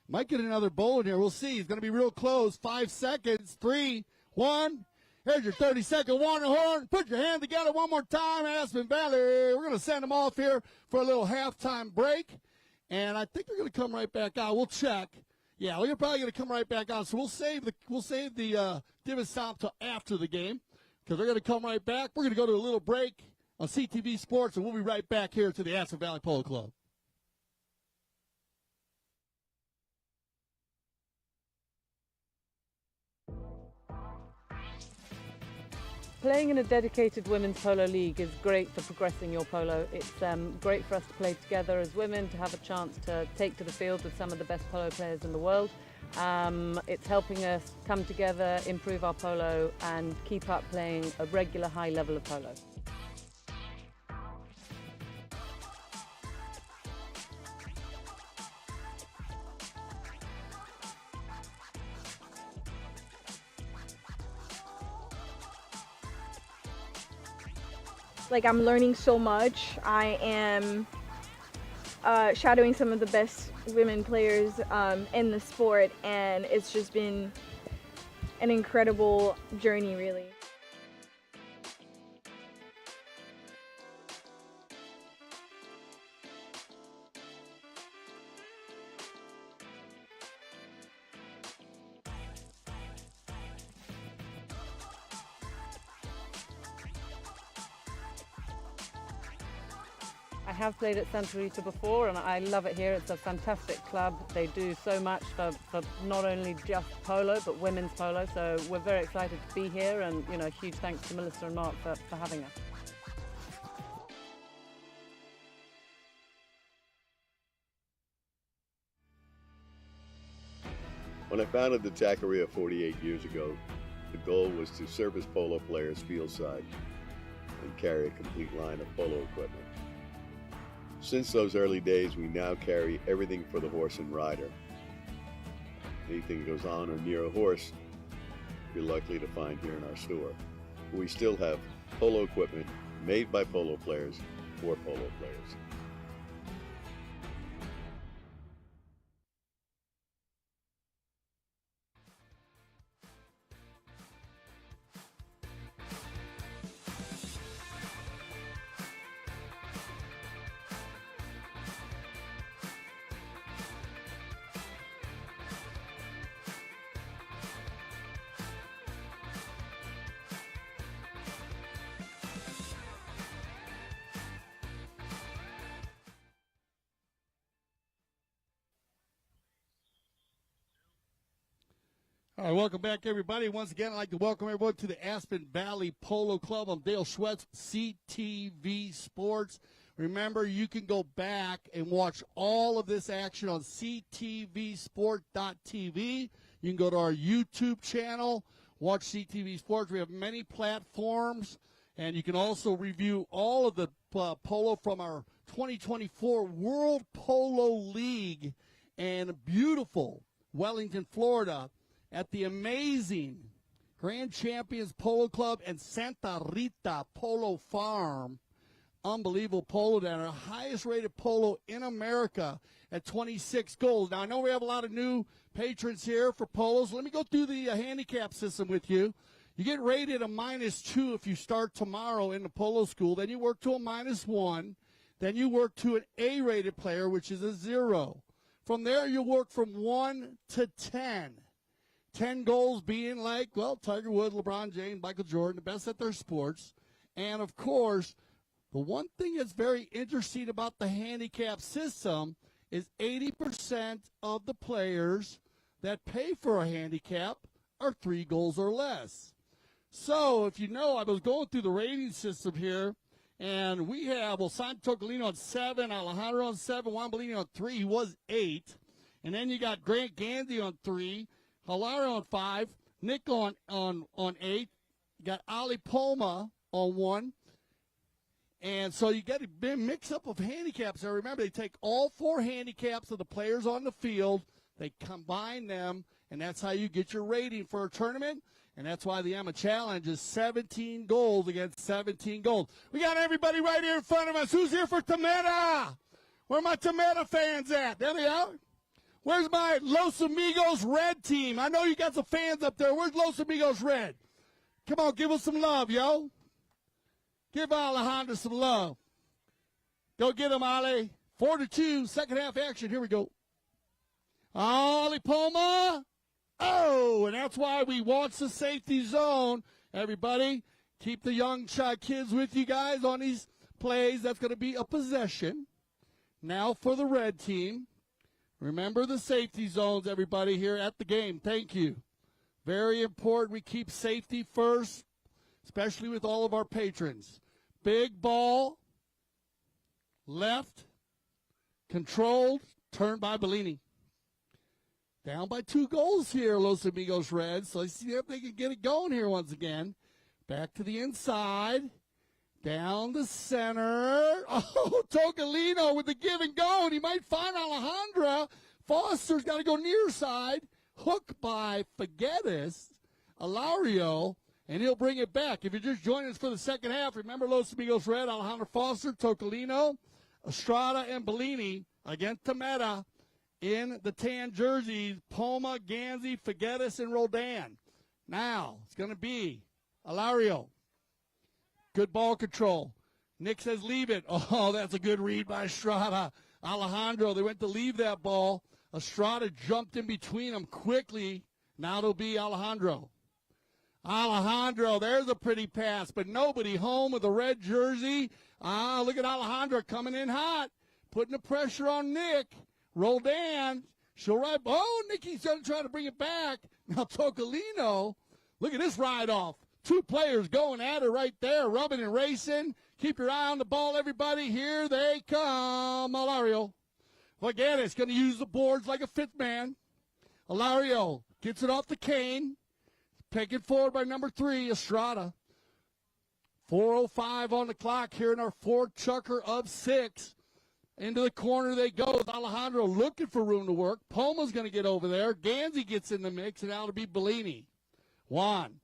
Might get another bowl in here. We'll see. He's going to be real close. 5 seconds. 3, 1. Here's your 30-second warning horn. Put your hand together one more time, Aspen Valley. We're going to send them off here for a little halftime break. And I think they're going to come right back out. We'll check. Yeah, we're probably going to come right back out. So we'll save the div and stop till after the game because they're going to come right back. We're going to go to a little break on CTV Sports, and we'll be right back here to the Aspen Valley Polo Club. Playing in a dedicated women's polo league is great for progressing your polo. It's great for us to play together as women, to have a chance to take to the field with some of the best polo players in the world. It's helping us come together, improve our polo and keep up playing a regular high level of polo. Like, I'm learning so much. I am shadowing some of the best women players in the sport, and it's just been an incredible journey, really. I have played at Santa Rita before and I love it here. It's a fantastic club. They do so much for not only just polo but women's polo, so we're very excited to be here, and huge thanks to Melissa and Mark for having us. When I founded the Taqueria 48 years ago, the goal was to service polo players fieldside and carry a complete line of polo equipment. Since those early days, we now carry everything for the horse and rider. Anything that goes on or near a horse, you're likely to find here in our store. We still have polo equipment made by polo players for polo players. All right, welcome back, everybody. Once again, I'd like to welcome everyone to the Aspen Valley Polo Club. I'm Dale Schwetz, CTV Sports. Remember, you can go back and watch all of this action on ctvsport.tv. You can go to our YouTube channel, watch CTV Sports. We have many platforms, and you can also review all of the polo from our 2024 World Polo League in beautiful Wellington, Florida, at the amazing Grand Champions Polo Club and Santa Rita Polo Farm. Unbelievable polo down there. Highest rated polo in America at 26 gold. Now, I know we have a lot of new patrons here for polos. Let me go through the handicap system with you. You get rated a -2 if you start tomorrow in the polo school. Then you work to a -1. Then you work to an A-rated player, which is a 0. From there, you work from 1 to 10. 10 goals being like, well, Tiger Woods, LeBron James, Michael Jordan, the best at their sports. And, of course, The one thing that's very interesting about the handicap system is 80% of the players that pay for a handicap are 3 goals or less. So, if you know, I was going through the rating system here, and we have, Santi Toccalino on 7, Alejandro on 7, Juan Bollini on 3. He was 8. And then you got Ganzi on 3, Hilario on 5, Nic on 8. You got Poma on 1. And so you get a big mix-up of handicaps. Now, remember, they take all 4 handicaps of the players on the field, they combine them, and that's how you get your rating for a tournament. And that's why the Emma Challenge is 17 goals against 17 goals. We got everybody right here in front of us. Who's here for Tamara? Where are my Tamara fans at? There they are. Where's my Los Amigos Red team? I know you got some fans up there. Where's Los Amigos Red? Come on, give us some love, yo. Give Alejandro some love. Go get him, Ale. 4-2, second half action. Here we go. Poma. Oh, and that's why we watch the safety zone. Everybody, keep the young kids with you guys on these plays. That's going to be a possession. Now for the red team. Remember the safety zones, everybody, here at the game. Thank you. Very important we keep safety first, especially with all of our patrons. Big ball, left, controlled, turned by Bollini. Down by 2 goals here, Los Amigos Red. So let's see if they can get it going here once again. Back to the inside. Down the center. Oh, Toccalino with the give and go. And he might find Alejandra. Foster's got to go near side. Hook by Figueras. Hilario. And he'll bring it back. If you're just joining us for the second half, remember Los Amigos Red, Alejandra Foster, Toccalino, Astrada, and Bollini against Tamara. In the tan jerseys, Poma, Ganzi, Figueras, and Roldan. Now, it's going to be Hilario. Good ball control. Nic says leave it. Oh, that's a good read by Astrada. Alejandro, they went to leave that ball. Astrada jumped in between them quickly. Now it'll be Alejandro. Alejandro, there's a pretty pass, but nobody home with a red jersey. Look at Alejandro coming in hot, putting the pressure on Nic. Roldan, she'll ride. Oh, Nicky's going to try to bring it back. Now Toccalino, look at this ride off. 2 players going at it right there, rubbing and racing. Keep your eye on the ball, everybody. Here they come. Hilario. Again, it's going to use the boards like a 5th man. Hilario gets it off the cane. Taken forward by number 3, Astrada. 4:05 on the clock here in our 4th chukker of 6. Into the corner they go with Alejandro looking for room to work. Poma's going to get over there. Ganzi gets in the mix, and now it'll be Bollini. Juan.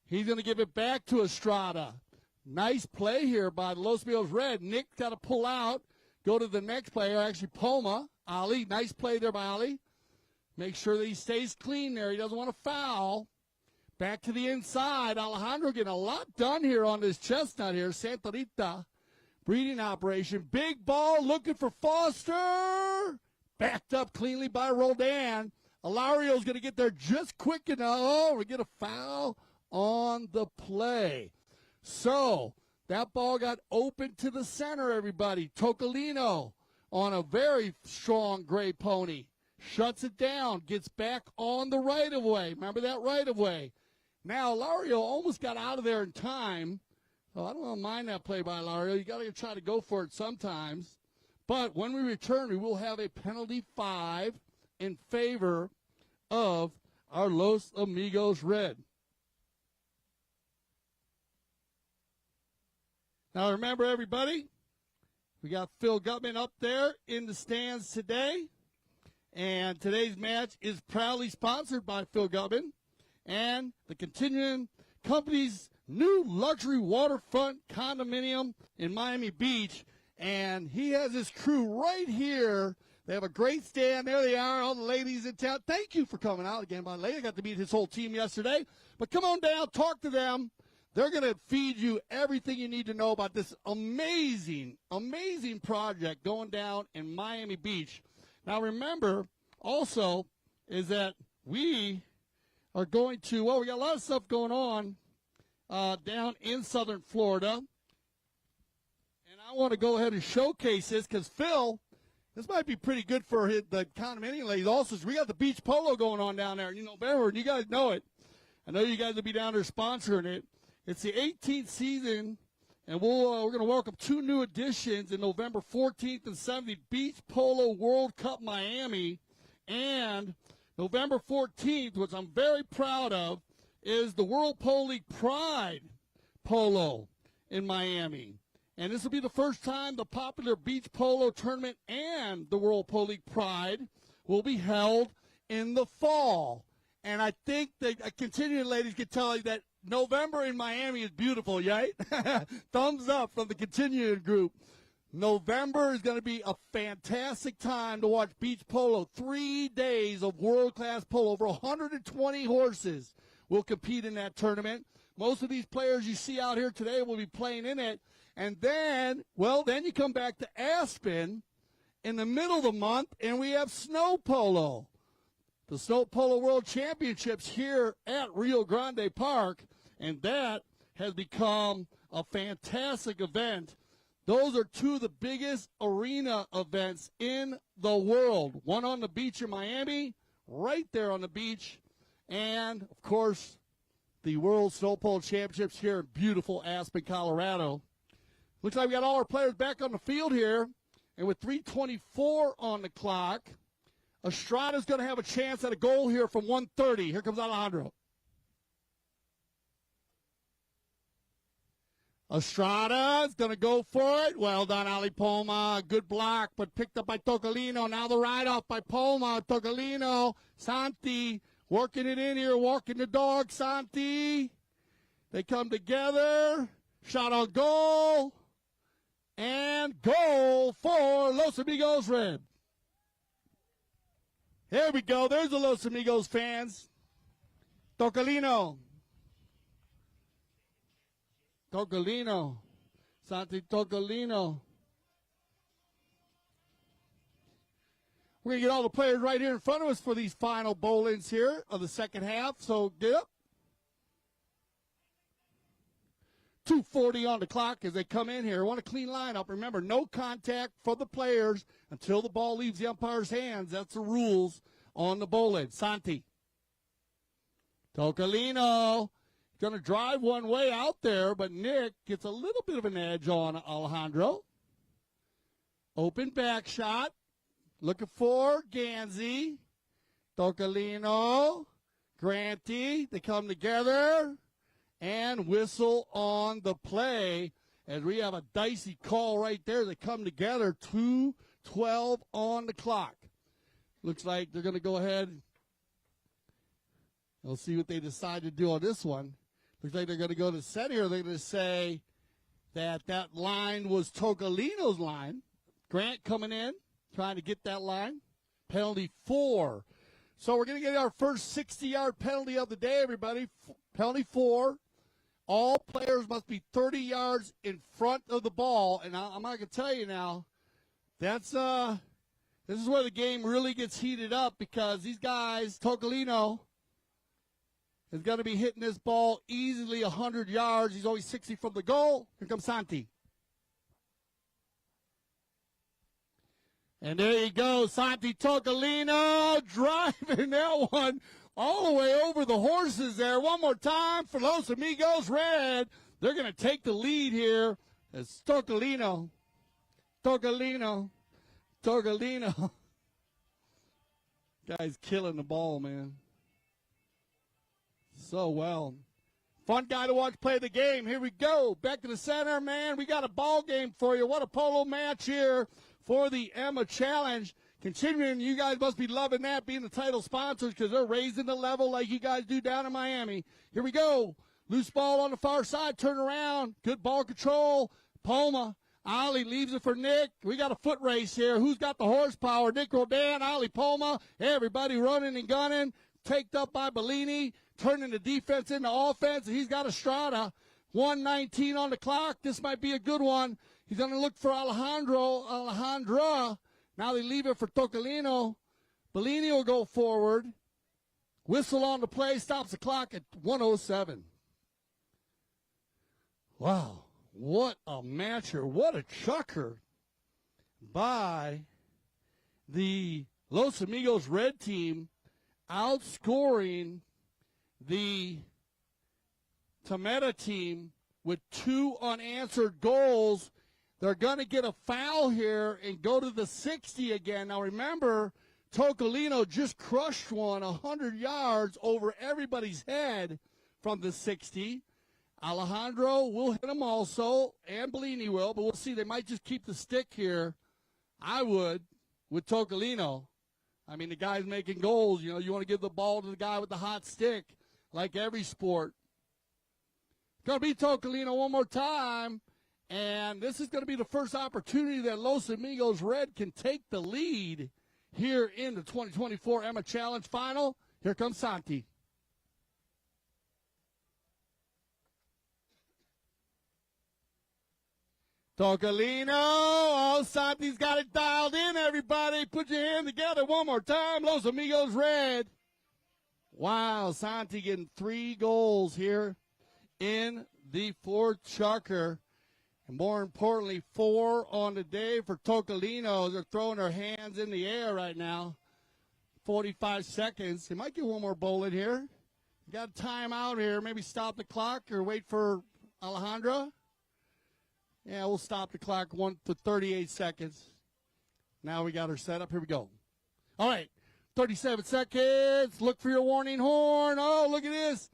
He's going to give it back to Astrada. Nice play here by the Los Amigos Red. Nic got to pull out, go to the next player, actually Poma. Ali, nice play there by Ali. Make sure that he stays clean there. He doesn't want to foul. Back to the inside. Alejandro getting a lot done here on this chestnut here. Santa Rita. Breeding operation. Big ball looking for Foster. Backed up cleanly by Roldan. Hilario's going to get there just quick enough. Oh, we get a foul on the play. So that ball got open to the center, everybody. Toccalino on a very strong gray pony. Shuts it down. Gets back on the right-of-way. Remember that right-of-way. Now, Hilario almost got out of there in time. So I don't mind that play by Hilario. You got to try to go for it sometimes. But when we return, we will have a penalty 5 in favor of our Los Amigos Red. Now, remember, everybody, we got Phil Gutman up there in the stands today. And today's match is proudly sponsored by Phil Gutman and the Continuing Company's new luxury waterfront condominium in Miami Beach. And he has his crew right here. They have a great stand. There they are, all the ladies in town. Thank you for coming out again, by the way. I got to meet his whole team yesterday. But come on down, talk to them. They're going to feed you everything you need to know about this amazing, amazing project going down in Miami Beach. Now, remember, also, is that we are going to, well, we got a lot of stuff going on down in southern Florida. want to go ahead and showcase this because Phil, this might be pretty good for the condominium ladies. Also, we got the beach polo going on down there. You know, Beverly, you guys know it. I know you guys will be down there sponsoring it. It's the 18th season, and we're going to welcome 2 new additions in November 14th and 17th, Beach Polo World Cup Miami, and November 14th, which I'm very proud of, is the World Polo League Pride Polo in Miami. And this will be the first time the popular beach polo tournament and the World Polo League Pride will be held in the fall. And I think that continuing ladies can tell you that November in Miami is beautiful, right? Thumbs up from the continuing group. November is going to be a fantastic time to watch beach polo. 3 days of world-class polo. Over 120 horses will compete in that tournament. Most of these players you see out here today will be playing in it. And then, then you come back to Aspen in the middle of the month, and we have snow polo. The Snow Polo World Championships here at Rio Grande Park, and that has become a fantastic event. Those are 2 of the biggest arena events in the world. One on the beach in Miami, right there on the beach, and, of course, the World Snow Polo Championships here in beautiful Aspen, Colorado. Looks like we got all our players back on the field here, and with 3:24 on the clock, Astrada's going to have a chance at a goal here from 130. Here comes Alejandro. Astrada's going to go for it. Well done, Ali Poma. Good block, but picked up by Toccalino. Now the ride-off by Poma. Toccalino. Santi working it in here, walking the dog. Santi. They come together. Shot on goal. And goal for Los Amigos Red. Here we go. There's the Los Amigos fans. Toccalino. Toccalino. Santi Toccalino. We're going to get all the players right here in front of us for these final bowl-ins here of the second half. So get up. 2:40 on the clock as they come in here. Want a clean lineup. Remember, no contact for the players until the ball leaves the umpire's hands. That's the rules on the bowl-in. Santi. Toccalino. Going to drive one way out there, but Nick gets a little bit of an edge on Alejandro. Open back shot. Looking for Ganzi. Toccalino. Granty. They come together. And whistle on the play as we have a dicey call right there. They come together. 2:12 on the clock. Looks like they're going to go ahead. We'll see what they decide to do on this one. Looks like they're going to go to set here. They're going to say that line was Toccalino's line. Grant coming in, trying to get that line. Penalty 4. So we're going to get our first 60-yard penalty of the day, everybody. Penalty 4. All players must be 30 yards in front of the ball. And I'm not going to tell you now, this is where the game really gets heated up because these guys, Toccalino, is going to be hitting this ball easily 100 yards. He's always 60 from the goal. Here comes Santi. And there you go, Santi Toccalino driving that one all the way over the horses there. One more time for Los Amigos Red. They're going to take the lead here as Toccalino. Guy's killing the ball, man. So well. Fun guy to watch play the game. Here we go. Back to the center, man. We got a ball game for you. What a polo match here for the Emma Challenge. Continuing, you guys must be loving that, being the title sponsors, because they're raising the level like you guys do down in Miami. Here we go. Loose ball on the far side. Turn around. Good ball control. Poma. Ali leaves it for Nick. We got a foot race here. Who's got the horsepower? Nic Roldan, Ali Poma. Everybody running and gunning. Taked up by Bollini. Turning the defense into offense. He's got Astrada. 1:19 on the clock. This might be a good one. He's going to look for Alejandra. Now they leave it for Toccalino. Bollini will go forward. Whistle on the play. Stops the clock at 1:07. Wow. What a matcher. What a chucker by the Los Amigos Red team, outscoring the Tamara team with 2 unanswered goals. They're going to get a foul here and go to the 60 again. Now remember, Toccalino just crushed one 100 yards over everybody's head from the 60. Alejandro will hit him also, and Bollini will, but we'll see. They might just keep the stick here. I would, with Toccalino. I mean, the guy's making goals. You know, you want to give the ball to the guy with the hot stick, like every sport. Going to be Toccalino one more time, and this is going to be the first opportunity that Los Amigos Red can take the lead here in the 2024 Emma Challenge Final. Here comes Santi. Toccalino, oh, Santi's got it dialed in, everybody. Put your hand together one more time. Los Amigos Red. Wow, Santi getting 3 goals here in the 4th chucker. And more importantly, 4 on the day for Toccalino. They're throwing their hands in the air right now. 45 seconds. They might get one more bowl in here. You got a timeout here. Maybe stop the clock or wait for Alejandra. Yeah, we'll stop the clock 1 to 38 seconds. Now we got her set up. Here we go. All right, 37 seconds. Look for your warning horn. Oh, look at this.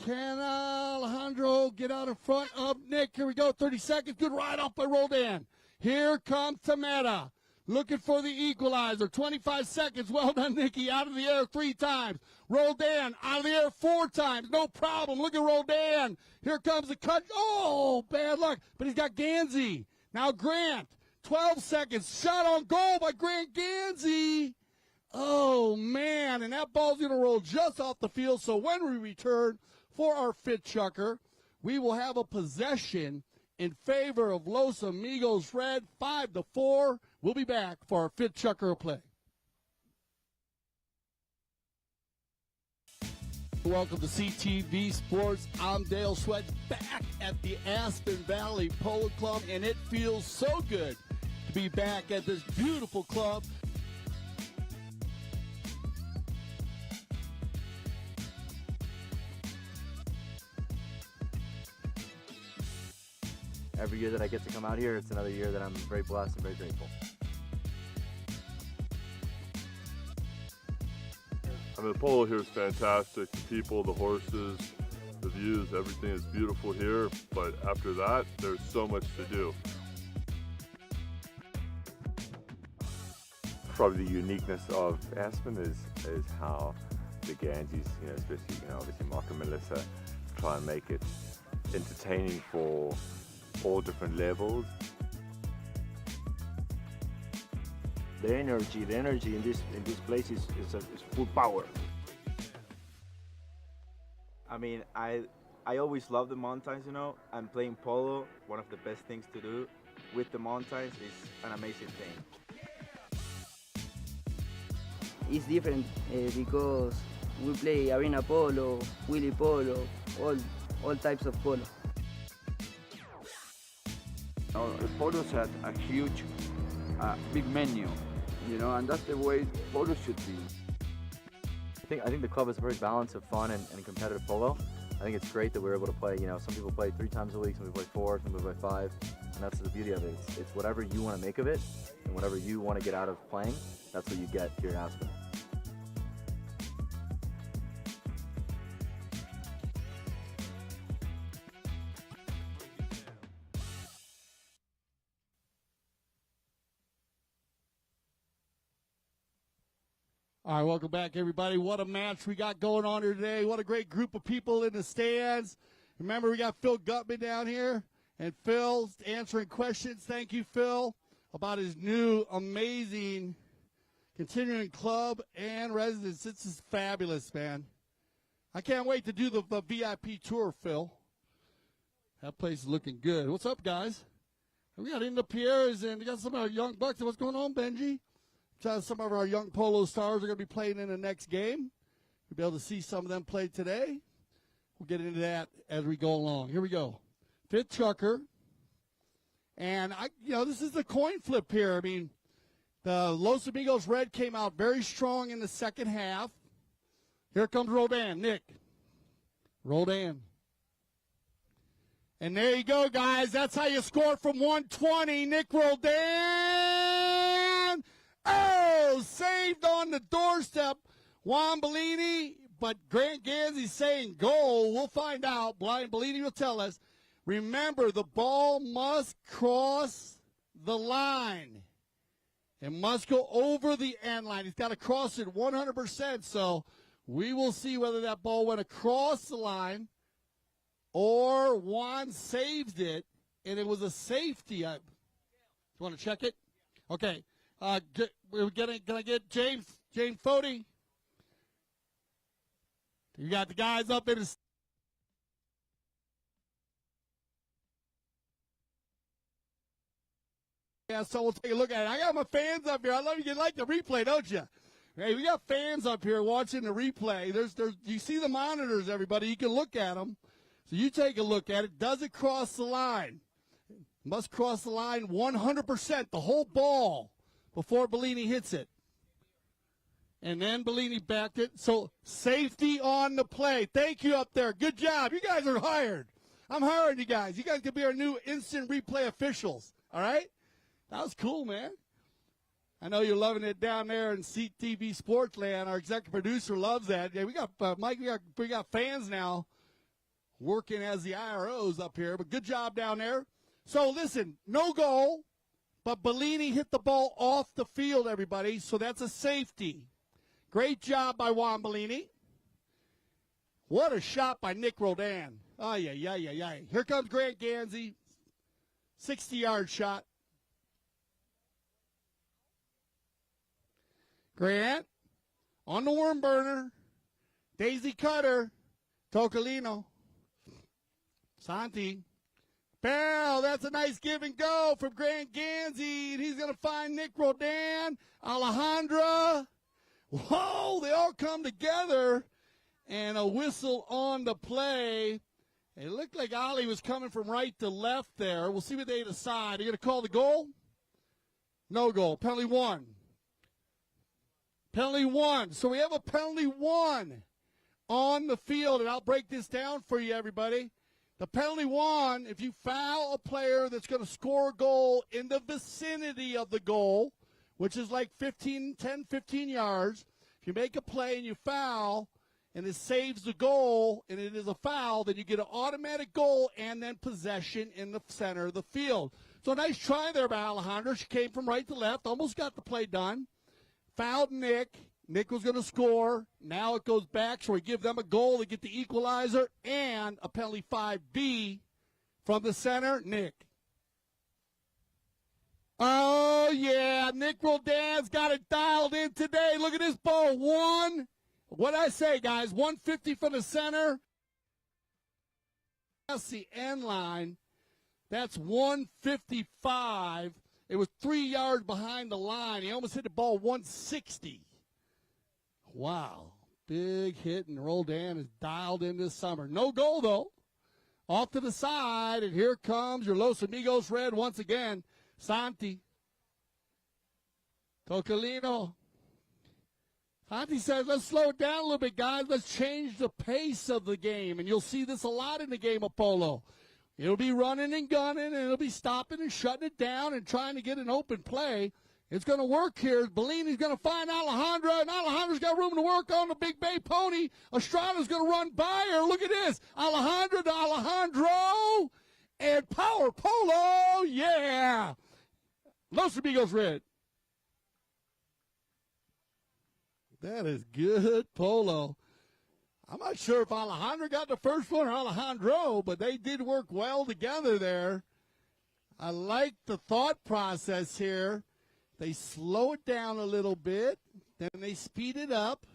Can Alejandro get out in front of Nic? Here we go, 30 seconds. Good ride off by Roldan. Here comes Tamara. Looking for the equalizer. 25 seconds. Well done, Nikki. Out of the air 3 times. Roldan out of the air 4 times. No problem. Look at Roldan. Here comes the cut. Oh, bad luck. But he's got Ganzi. Now Grant. 12 seconds. Shot on goal by Grant Ganzi. Oh, man. And that ball's going to roll just off the field. So when we return for our 5th chucker, we will have a possession in favor of Los Amigos Red, 5-4. We'll be back for our 5th chucker of play. Welcome to CTV Sports. I'm Dale Sweat, back at the Aspen Valley Polo Club, and it feels so good to be back at this beautiful club. Every year that I get to come out here, it's another year that I'm very blessed and very grateful. I mean, the polo here is fantastic. The people, the horses, the views, everything is beautiful here. But after that, there's so much to do. Probably the uniqueness of Aspen is how the Ganzis, especially, obviously Mark and Melissa, try and make it entertaining for all different levels. The energy in this place is full power. I mean, I always love the mountains, and playing polo, one of the best things to do with the mountains is an amazing thing. It's different because we play arena polo, wheelie polo, all types of polo. The polos have a huge, big menu, and that's the way polo should be. I think the club is a very balance of fun and competitive polo. I think it's great that we're able to play, some people play 3 times a week, some people play 4, some people play 5, and that's the beauty of it. It's whatever you want to make of it, and whatever you want to get out of playing, that's what you get here in Aspen. All right, welcome back, everybody. What a match we got going on here today. What a great group of people in the stands. Remember, we got Phil Gutman down here, and Phil's answering questions. Thank you, Phil, about his new amazing continuing club and residence. This is fabulous, man. I can't wait to do the VIP tour, Phil. That place is looking good. What's up, guys? We got Inda Pierres, and we got some of our young bucks. What's going on, Benji? Some of our young polo stars are going to be playing in the next game. We'll be able to see some of them play today. We'll get into that as we go along. Here we go. 5th chucker. And, this is the coin flip here. I mean, the Los Amigos Red came out very strong in the second half. Here comes Roldan. Nic. Roldan. And there you go, guys. That's how you score from 120. Nic Roldan. Oh, saved on the doorstep. Juan Bollini. But Grant Ganzi saying goal. We'll find out. Juan Bollini will tell us. Remember, the ball must cross the line. It must go over the end line. He's got to cross it 100%. So we will see whether that ball went across the line or Juan saved it, and it was a safety. You want to check it? Okay. We're going to get James Fody. You got the guys up in his. Yeah, so we'll take a look at it. I got my fans up here. I love you like the replay, don't you? Hey, we got fans up here watching the replay. You see the monitors, everybody. You can look at them. So you take a look at it. Does it cross the line? Must cross the line 100%, the whole ball, before Bollini hits it. And then Bollini backed it. So safety on the play. Thank you up there. Good job. You guys are hired. I'm hiring you guys. You guys can be our new instant replay officials. All right? That was cool, man. I know you're loving it down there in CTV Sportsland. Our executive producer loves that. Yeah, we got Mike. We got fans now working as the IROs up here. But good job down there. So listen, no goal, but Bollini hit the ball off the field. Everybody. So that's a safety. Great job by Juan Bollini. What a shot by Nic Roldan. Oh yeah. Here comes Grant Ganzi. 60-yard shot. Grant on the worm burner. Daisy Cutter. Toccalino. Santi. Bell, that's a nice give and go from Grant Ganzi. And he's going to find Nic Roldan. Alejandra. Whoa, they all come together. And a whistle on the play. It looked like Ali was coming from right to left there. We'll see what they decide. Are you going to call the goal? No goal. Penalty one. Penalty one. So we have a penalty one on the field, and I'll break this down for you, everybody. The penalty one, if you foul a player that's going to score a goal in the vicinity of the goal, which is like 10, 15 yards, if you make a play and you foul and it saves the goal and it is a foul, then you get an automatic goal and then possession in the center of the field. So nice try there by Alejandra. She came from right to left, almost got the play done. Fouled Nic. Nic was going to score. Now it goes back, so we give them a goal to get the equalizer and a penalty 5B from the center, Nic. Oh, yeah, Nic Roldan's got it dialed in today. Look at this ball. What'd I say, guys? 150 from the center. That's the end line. That's 155. It was 3 yards behind the line. He almost hit the ball 160. Wow. Big hit, and Roldan is dialed in this summer. No goal, though. Off to the side, and here comes your Los Amigos Red once again. Santi. Toccalino. Santi says, let's slow it down a little bit, guys. Let's change the pace of the game. And you'll see this a lot in the game of polo. It'll be running and gunning, and it'll be stopping and shutting it down and trying to get an open play. It's going to work here. Bollini's going to find Alejandra, and Alejandra's got room to work on the Big Bay Pony. Astrada's going to run by her. Look at this. Alejandra to Alejandro, and power polo. Yeah. Los Amigos Red. That is good polo. I'm not sure if Alejandra got the first one or Alejandro, but they did work well together there. I like the thought process here. They slow it down a little bit, then they speed it up,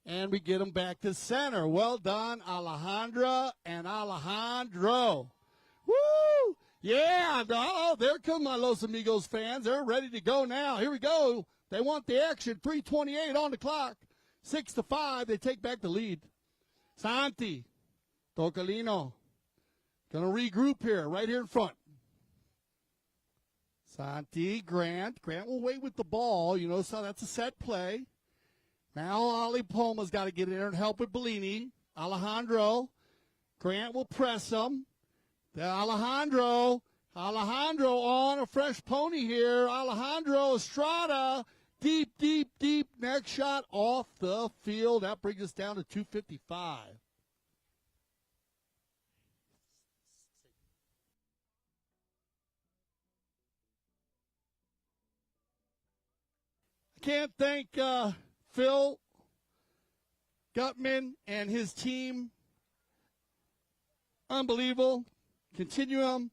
and we get them back to center. Well done, Alejandra and Alejandro. Woo! Yeah, oh, there come my Los Amigos fans. They're ready to go now. Here we go. They want the action. 3:28 on the clock. 6-5. They take back the lead. Santi Toccalino going to regroup here, right here in front. Santi, Grant. Grant will wait with the ball. You notice how that's a set play. Now Ali Poma's got to get in there and help with Bollini. Alejandro. Grant will press him. Alejandro on a fresh pony here. Alejandro Astrada. Deep, deep, deep. Next shot off the field. That brings us down to 255. I can't thank Phil Gutman and his team. Unbelievable. Continuum.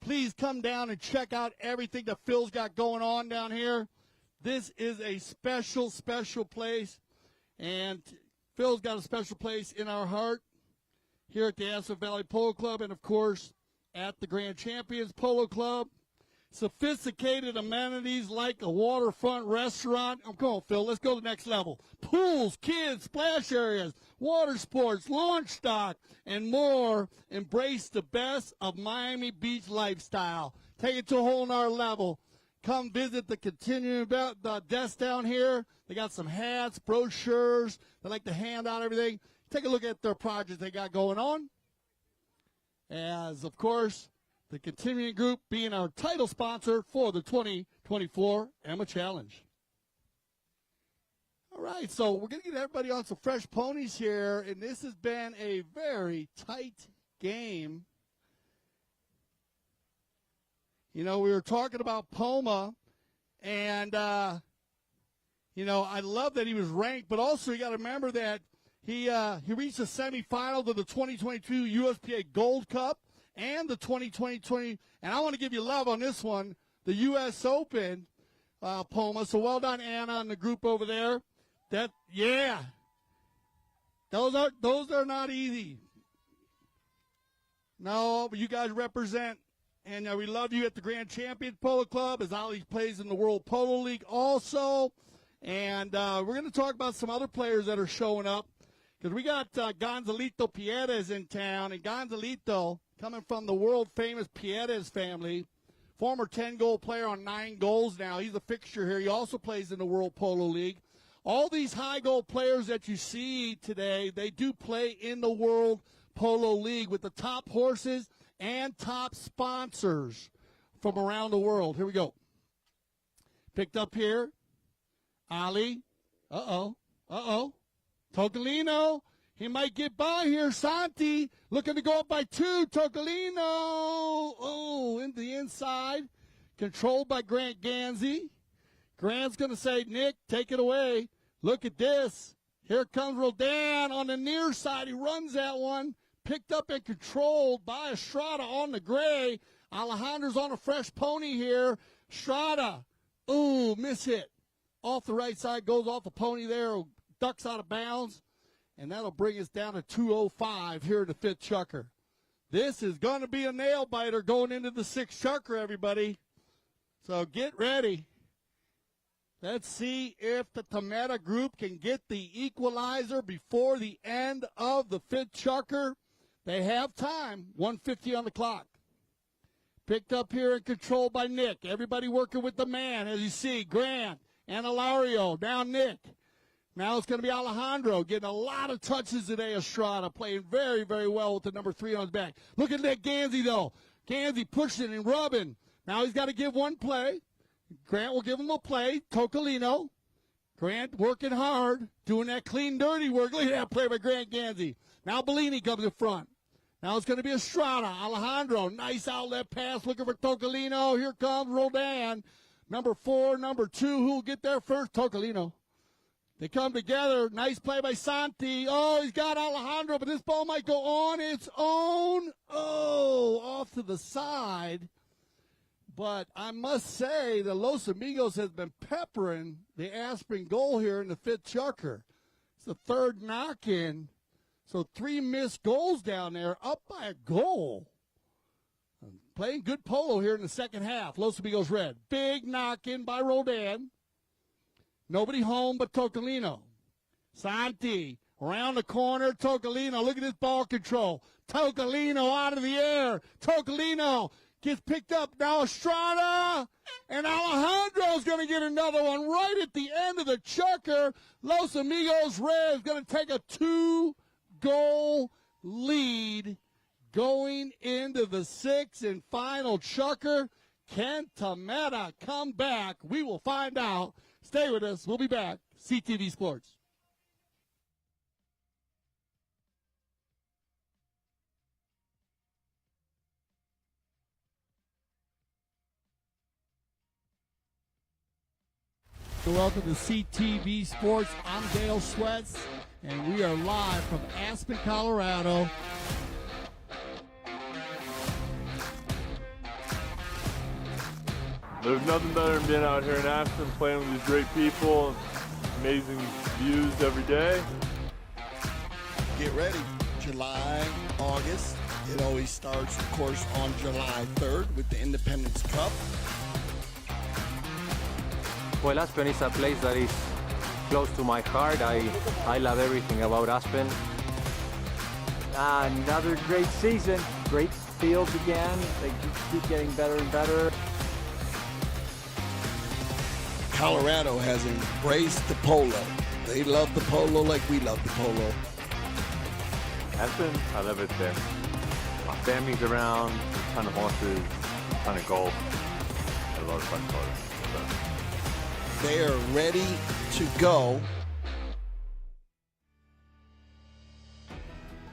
Please come down and check out everything that Phil's got going on down here. This is a special, special place. And Phil's got a special place in our heart here at the Aspen Valley Polo Club and, of course, at the Grand Champions Polo Club. Sophisticated amenities like a waterfront restaurant. Come on, Phil. Let's go to the next level. Pools, kids, splash areas, water sports, launch stock, and more. Embrace the best of Miami Beach lifestyle. Take it to a whole nother level. Come visit the continuing desk down here. They got some hats, brochures. They like to hand out everything. Take a look at their projects they got going on. As, of course, the Continuing Group being our title sponsor for the 2024 Emma Challenge. All right, so we're going to get everybody on some fresh ponies here, and this has been a very tight game. You know, we were talking about Poma, and, you know, I love that he was ranked, but also you got to remember that he reached the semifinals of the 2022 USPA Gold Cup and the 2020, and I want to give you love on this one, the U.S. Open, Poma. So well done, Anna, and the group over there. Those are not easy. No, but you guys represent, and we love you at the Grand Champions Polo Club as Ali plays in the World Polo League also. And we're going to talk about some other players that are showing up because we got Gonzalito Pierez in town, and Gonzalito, coming from the world-famous Pierez family, former 10-goal player on 9 goals now. He's a fixture here. He also plays in the World Polo League. All these high-goal players that you see today, they do play in the World Polo League with the top horses and top sponsors from around the world. Here we go. Picked up here. Ali. Toccalino. He might get by here. Santi looking to go up by 2. Toccalino. Oh, into the inside. Controlled by Grant Ganzi. Grant's going to say, Nick, take it away. Look at this. Here comes Roldan on the near side. He runs that one. Picked up and controlled by Astrada on the gray. Alejandro's on a fresh pony here. Astrada. Ooh, miss hit. Off the right side. Goes off the pony there. Ducks out of bounds. And that'll bring us down to 205 here in the 5th chukker. This is going to be a nail-biter going into the 6th chukker, everybody. So get ready. Let's see if the Tamara group can get the equalizer before the end of the 5th chukker. They have time. 1:50 on the clock. Picked up here and controlled by Nick. Everybody working with the man, as you see. Grant and Hilario. Down Nick. Now it's going to be Alejandro getting a lot of touches today. Astrada playing very, very well with the number 3 on his back. Look at that Ganzi, though. Ganzi pushing and rubbing. Now he's got to give one play. Grant will give him a play. Toccalino. Grant working hard, doing that clean, dirty work. Look at that play by Grant Ganzi. Now Bollini comes in front. Now it's going to be Astrada. Alejandro, nice outlet pass looking for Toccalino. Here comes Roldan. Number 4, number 2. Who will get there first? Toccalino. They come together. Nice play by Santi. Oh, he's got Alejandro, but this ball might go on its own. Oh, off to the side. But I must say that Los Amigos has been peppering the Aspen goal here in the 5th chukker. It's the 3rd knock-in. So 3 missed goals down there, up by a goal. Playing good polo here in the 2nd half. Los Amigos Red. Big knock-in by Roldan. Nobody home but Toccalino. Santi around the corner. Toccalino. Look at his ball control. Toccalino out of the air. Toccalino gets picked up. Now Astrada, and Alejandro's going to get another one right at the end of the chukker. Los Amigos Red is going to take a 2-goal lead going into the sixth and final chukker. Can Tamara come back? We will find out. Stay with us. We'll be back. CTV Sports. Welcome to CTV Sports. I'm Dale Sweats, and we are live from Aspen, Colorado. There's nothing better than being out here in Aspen, playing with these great people, amazing views every day. Get ready. July, August. It always starts, of course, on July 3rd with the Independence Cup. Well, Aspen is a place that is close to my heart. I love everything about Aspen. Another great season. Great fields again. They keep getting better and better. Colorado has embraced the polo. They love the polo like we love the polo. Aspen, I love it there. My family's around, a ton of horses, a ton of golf, and a lot of fun photos. They are ready to go.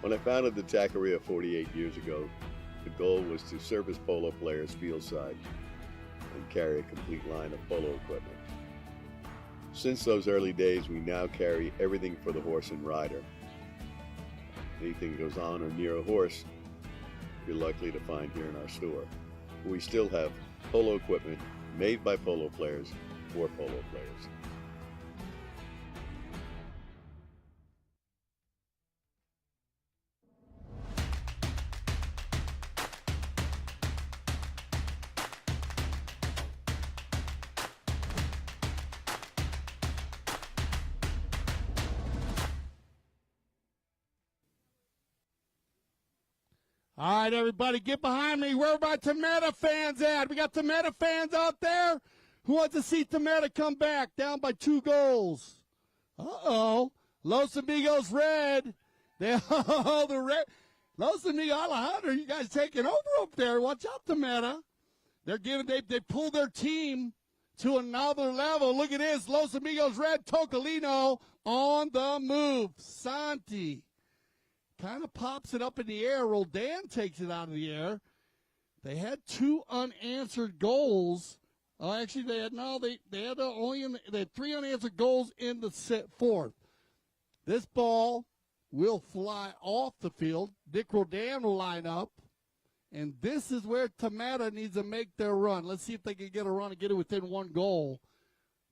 When I founded the Taqueria 48 years ago, the goal was to service polo players fieldside and carry a complete line of polo equipment. Since those early days, we now carry everything for the horse and rider. Anything goes on or near a horse, you're likely to find here in our store. We still have polo equipment made by polo players for polo players. All right, everybody, get behind me. Where are my Tamara fans at? We got Tamara fans out there. Who wants to see Tamara come back down by 2 goals? Uh-oh. Los Amigos Red. The Red. Los Amigos, Alejandro, you guys taking over up there. Watch out, Tamara. They pulled their team to another level. Look at this. Los Amigos Red, Toccalino on the move. Santi kind of pops it up in the air. Roldan takes it out of the air. They had 2 unanswered goals. Actually, they had 3 unanswered goals in the fourth. This ball will fly off the field. Nic Roldan will line up. And this is where Tamara needs to make their run. Let's see if they can get a run and get it within 1 goal.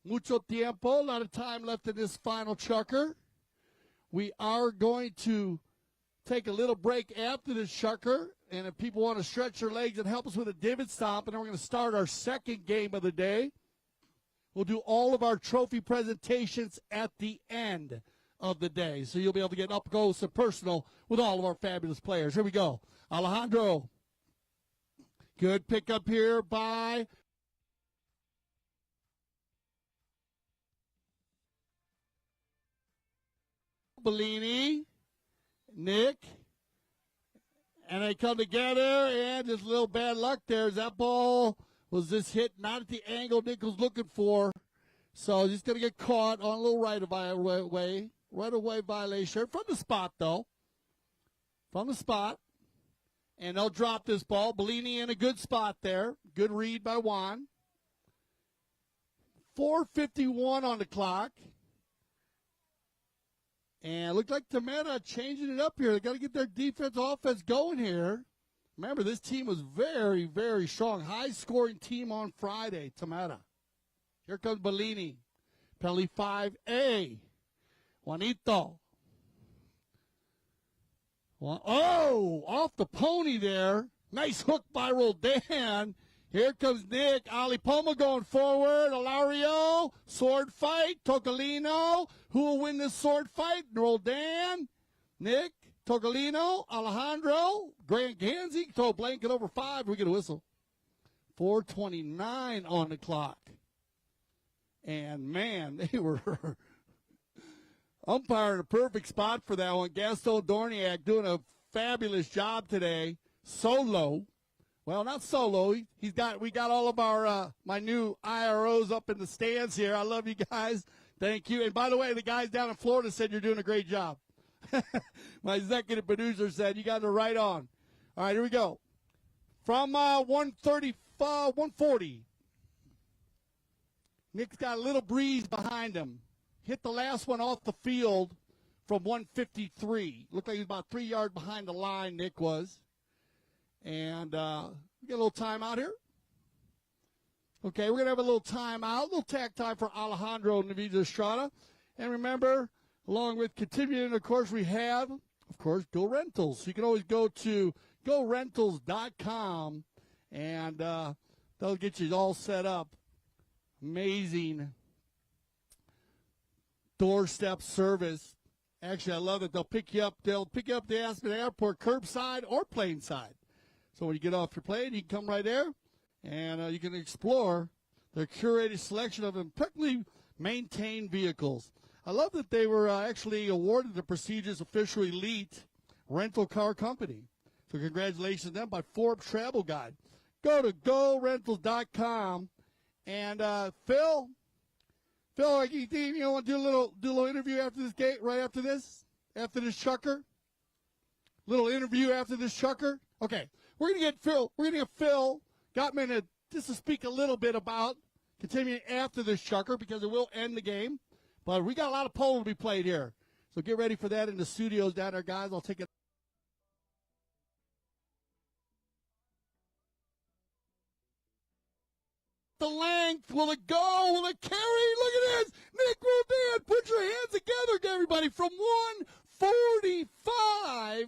Mucho tiempo, a lot of time left in this final chukker. We are going to take a little break after this chukker, and if people want to stretch their legs and help us with a divot stomp, and then we're going to start our second game of the day. We'll do all of our trophy presentations at the end of the day, so you'll be able to get up close and personal with all of our fabulous players. Here we go. Alejandro. Good pickup here by Bollini. Nick, and they come together, and just a little bad luck there. That ball was just hit not at the angle Nick was looking for, so he's going to get caught on a little right-of-way violation from the spot, though. From the spot, and they'll drop this ball. Bollini in a good spot there. Good read by Juan. 4:51 on the clock. And it looked like Tamara changing it up here. They got to get their defense, offense going here. Remember, this team was very, very strong. High-scoring team on Friday, Tamara. Here comes Bollini. Penalty 5A. Juanito. Off the pony there. Nice hook by Roldan. Here comes Nick. Poma going forward. Hilario. Sword fight. Toccalino. Who will win this sword fight? Roldan. Nick. Toccalino. Alejandro. Ganzi. Throw a blanket over 5. We get a whistle. 4:29 on the clock. And, man, they were umpiring a perfect spot for that one. Gaston Dorniak doing a fabulous job today. Solo. Well, not solo. We got all of our my new IROs up in the stands here. I love you guys. Thank you. And by the way, the guys down in Florida said you're doing a great job. My executive producer said you guys are right on. All right, here we go. From 140. Nick's got a little breeze behind him. Hit the last one off the field from 153. Looked like he was about 3 yards behind the line, Nick was. And we got a little timeout here. Okay, we're going to have a little timeout, a little tag time for Alejandro Novillo Estrada. And remember, along with continuing, of course, we have, of course, Go Rentals. So you can always go to GoRentals.com, and they'll get you all set up. Amazing doorstep service. Actually, I love that they'll pick you up. They'll pick you up at the Aspen Airport curbside or plane side. So when you get off your plane, you can come right there, and you can explore their curated selection of impeccably maintained vehicles. I love that they were actually awarded the prestigious official elite rental car company. So congratulations to them by Forbes Travel Guide. Go to GoRentals.com. And Phil, you think you want to do a little interview after this game, right after this chucker? Little interview after this chucker? Okay, we're gonna get Phil Gottman just to speak a little bit about continuing after this chucker because it will end the game. But we got a lot of polo to be played here, so get ready for that in the studios down there, guys. I'll take it. The length, will it go? Will it carry? Look at this. Nic Roldan, put your hands together, everybody, from 145.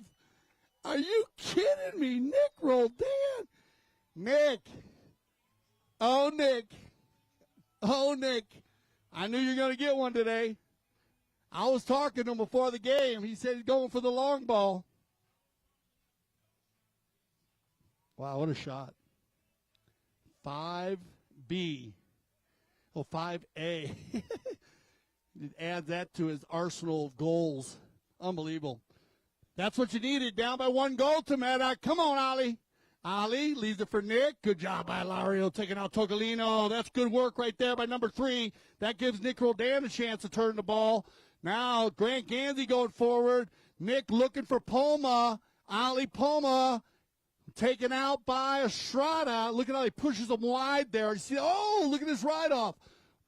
Are you kidding me? Nic Roldan. Nick. Oh, Nick. I knew you were going to get one today. I was talking to him before the game. He said he's going for the long ball. Wow, what a shot. 5B. 5A. He adds that to his arsenal of goals. Unbelievable. That's what you needed. Down by 1 goal, Tamara. Come on, Ali. Ali leaves it for Nick. Good job by Hilario taking out Toccalino. That's good work right there by number 3. That gives Nic Roldan a chance to turn the ball. Now Grant Ganzi going forward. Nick looking for Poma. Ali Poma taken out by Astrada. Look at how he pushes him wide there. You see, look at this ride-off.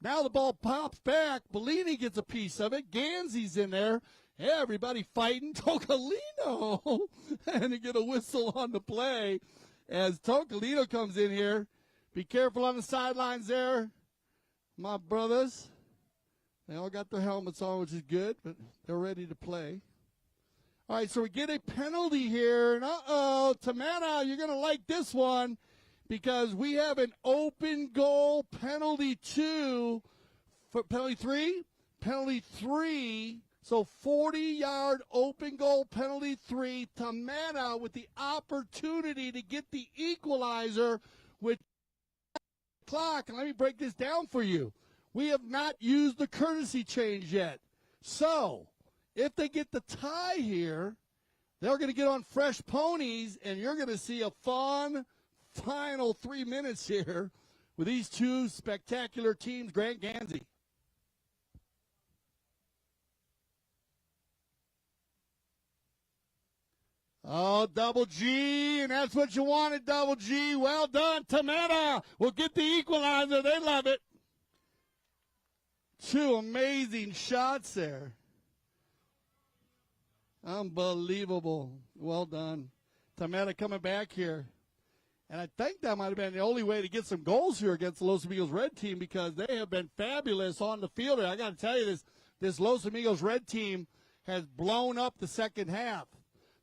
Now the ball pops back. Bollini gets a piece of it. Ganzi's in there. Everybody fighting. Toccalino. And they get a whistle on the play as Toccalino comes in here. Be careful on the sidelines there, my brothers. They all got their helmets on, which is good, but they're ready to play. All right, so we get a penalty here. And Tamara, you're going to like this one because we have an open goal penalty 2. Penalty 3? Penalty 3. So 40-yard open goal penalty 3. Tamara with the opportunity to get the equalizer with clock. And let me break this down for you. We have not used the courtesy change yet. So if they get the tie here, they're going to get on fresh ponies, and you're going to see a fun final 3 minutes here with these two spectacular teams, Grant Ganzi. Oh, Double G, and that's what you wanted, Double G. Well done, Tamara. We'll get the equalizer. They love it. 2 amazing shots there. Unbelievable. Well done. Tamara coming back here. And I think that might have been the only way to get some goals here against the Los Amigos Red team because they have been fabulous on the field. I got to tell you, this Los Amigos Red team has blown up the second half.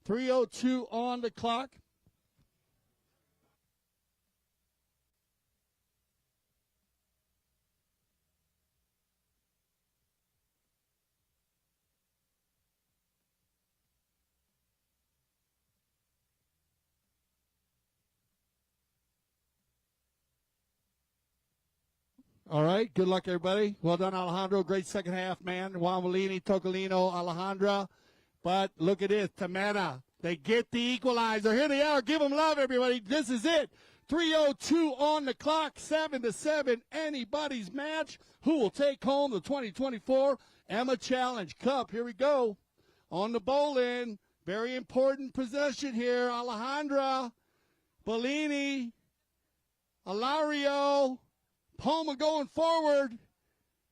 3:02 on the clock. All right. Good luck, everybody. Well done, Alejandro. Great second half, man. Juan Bollini, Toccalino, Alejandra. But look at this. Tamara. They get the equalizer. Here they are. Give them love, everybody. This is it. 3:02 on the clock. 7-7. Anybody's match. Who will take home the 2024 Emma Challenge Cup? Here we go. On the bowling. Very important possession here. Alejandra. Bollini. Hilario. Poma going forward.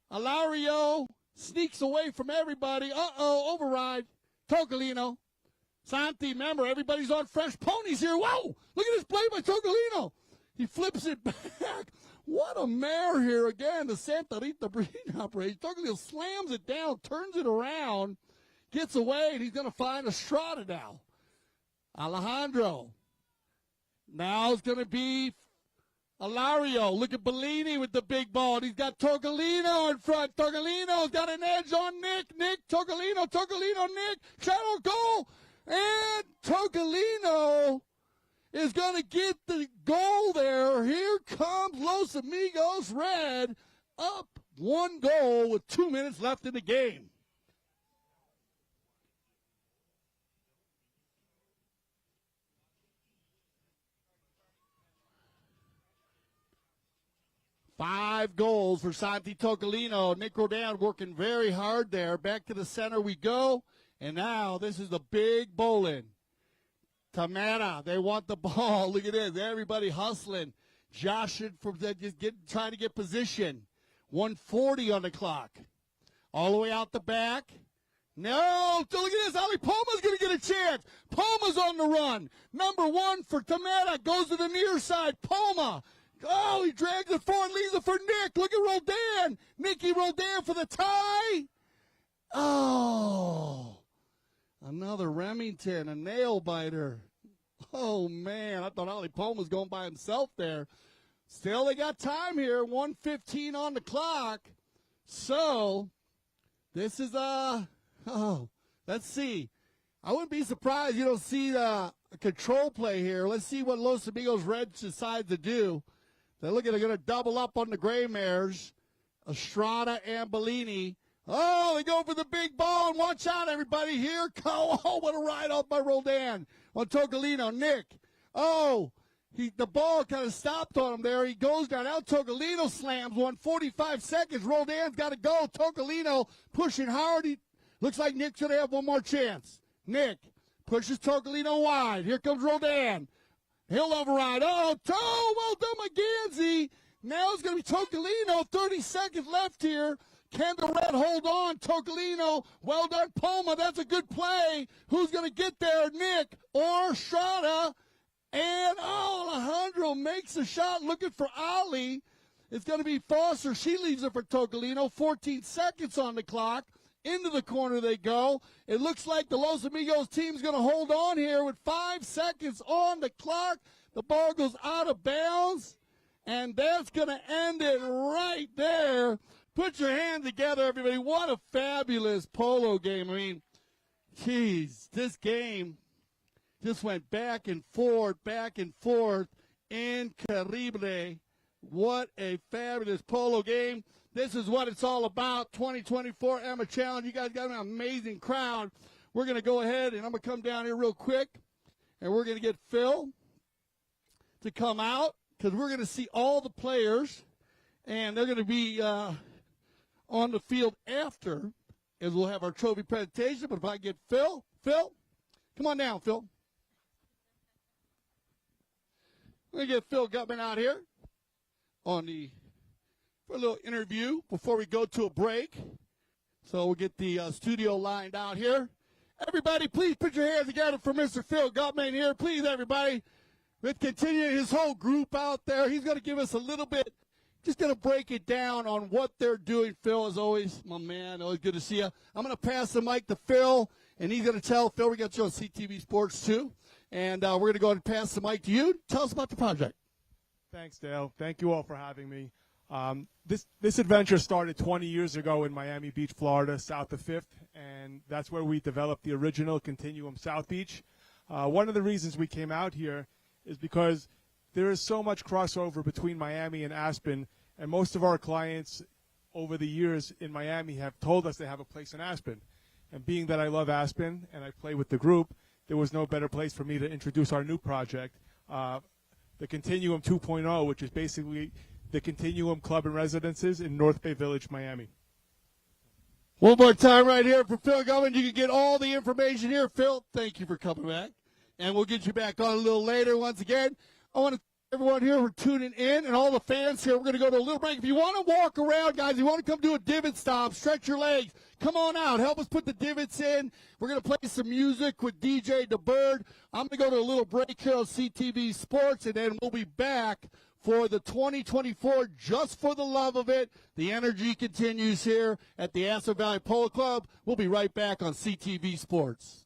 Hilario sneaks away from everybody. Override. Toccalino. Santi, remember, everybody's on fresh ponies here. Whoa! Look at this play by Toccalino. He flips it back. What a mare here again. The Santa Rita breeding operation. Toccalino slams it down, turns it around, gets away, and he's going to find Astrada now. Alejandro. Now it's going to be Hilario. Look at Bollini with the big ball. He's got Toccalino in front. Toccalino's got an edge on Nic. Toccalino, Nic. Shadow goal. And Toccalino is going to get the goal there. Here comes Los Amigos Red, up 1 goal with 2 minutes left in the game. Five goals for Santi Toccalino. Nic Roldan working very hard there. Back to the center we go. And now this is the big bowling. Tamara, they want the ball. Look at this. Everybody hustling. Joshing from trying to get position. 1:40 on the clock. All the way out the back. No, look at this. Ali Poma's going to get a chance. Poma's on the run. Number 1 for Tamara. Goes to the near side. Poma. Oh, he drags it forward, leaves it for Nic. Look at Roldan. Nicky Roldan for the tie. Oh, another Remington, a nail biter. Oh, man, I thought Ali Poma was going by himself there. Still, they got time here. 1:15 on the clock. So, this is let's see. I wouldn't be surprised you don't see a control play here. Let's see what Los Amigos Red decides to do. They're going to double up on the gray mares, Astrada and Bollini. Oh, they go for the big ball, and watch out, everybody. Here, oh, what a ride off by Roldan on Toccalino. Nic. Oh, the ball kind of stopped on him there. He goes down. Now Toccalino slams one. 45 seconds. Roldan's got to go. Toccalino pushing hard. Looks like Nick's going to have one more chance. Nic pushes Toccalino wide. Here comes Roldan. He'll override. Oh, well done by Ganzi. Now it's going to be Toccalino. 30 seconds left here. Can the Red hold on? Toccalino. Well done, Poma. That's a good play. Who's going to get there? Nic or Astrada? And, Alejandro makes a shot looking for Ali. It's going to be Foster. She leaves it for Toccalino. 14 seconds on the clock. Into the corner they go. It looks like the Los Amigos team's going to hold on here with 5 seconds on the clock. The ball goes out of bounds, and that's going to end it right there. Put your hands together, everybody. What a fabulous polo game. I mean, geez, this game just went back and forth. Increíble. What a fabulous polo game. This is what it's all about, 2024 Emma Challenge. You guys got an amazing crowd. We're going to go ahead, and I'm going to come down here real quick, and we're going to get Phil to come out because we're going to see all the players, and they're going to be on the field after, as we'll have our trophy presentation. But if I get Phil, come on down, Phil. We're going to get Phil Gutman out here for a little interview before we go to a break. So we'll get the studio lined out here. Everybody, please put your hands together for Mr. Phil Gutman here. Please, everybody. Let's continue his whole group out there. He's going to give us a little bit, just going to break it down on what they're doing. Phil, as always, my man, always good to see you. I'm going to pass the mic to Phil, and he's going to tell Phil, we got you on CTV Sports too. And we're going to go ahead and pass the mic to you. Tell us about the project. Thanks, Dale. Thank you all for having me. This adventure started 20 years ago in Miami Beach, Florida, south of 5th, and that's where we developed the original Continuum South Beach. One of the reasons we came out here is because there is so much crossover between Miami and Aspen, And most of our clients over the years in Miami have told us they have a place in Aspen. And being that I love Aspen and I play with the group, there was no better place for me to introduce our new project, the Continuum 2.0, which is basically the Continuum Club and Residences in North Bay Village, Miami. One more time right here for Phil Gilman. You can get all the information here. Phil, thank you for coming back. And we'll get you back on a little later. Once again, I want to thank everyone here for tuning in and all the fans here. We're going to go to a little break. If you want to walk around, guys, if you want to come do a divot stomp, stretch your legs, come on out. Help us put the divots in. We're going to play some music with DJ DeBird. I'm going to go to a little break here on CTV Sports, and then we'll be back for the 2024 Just for the Love of It. The energy continues here at the Aspen Valley Polo Club. We'll be right back on CTV Sports.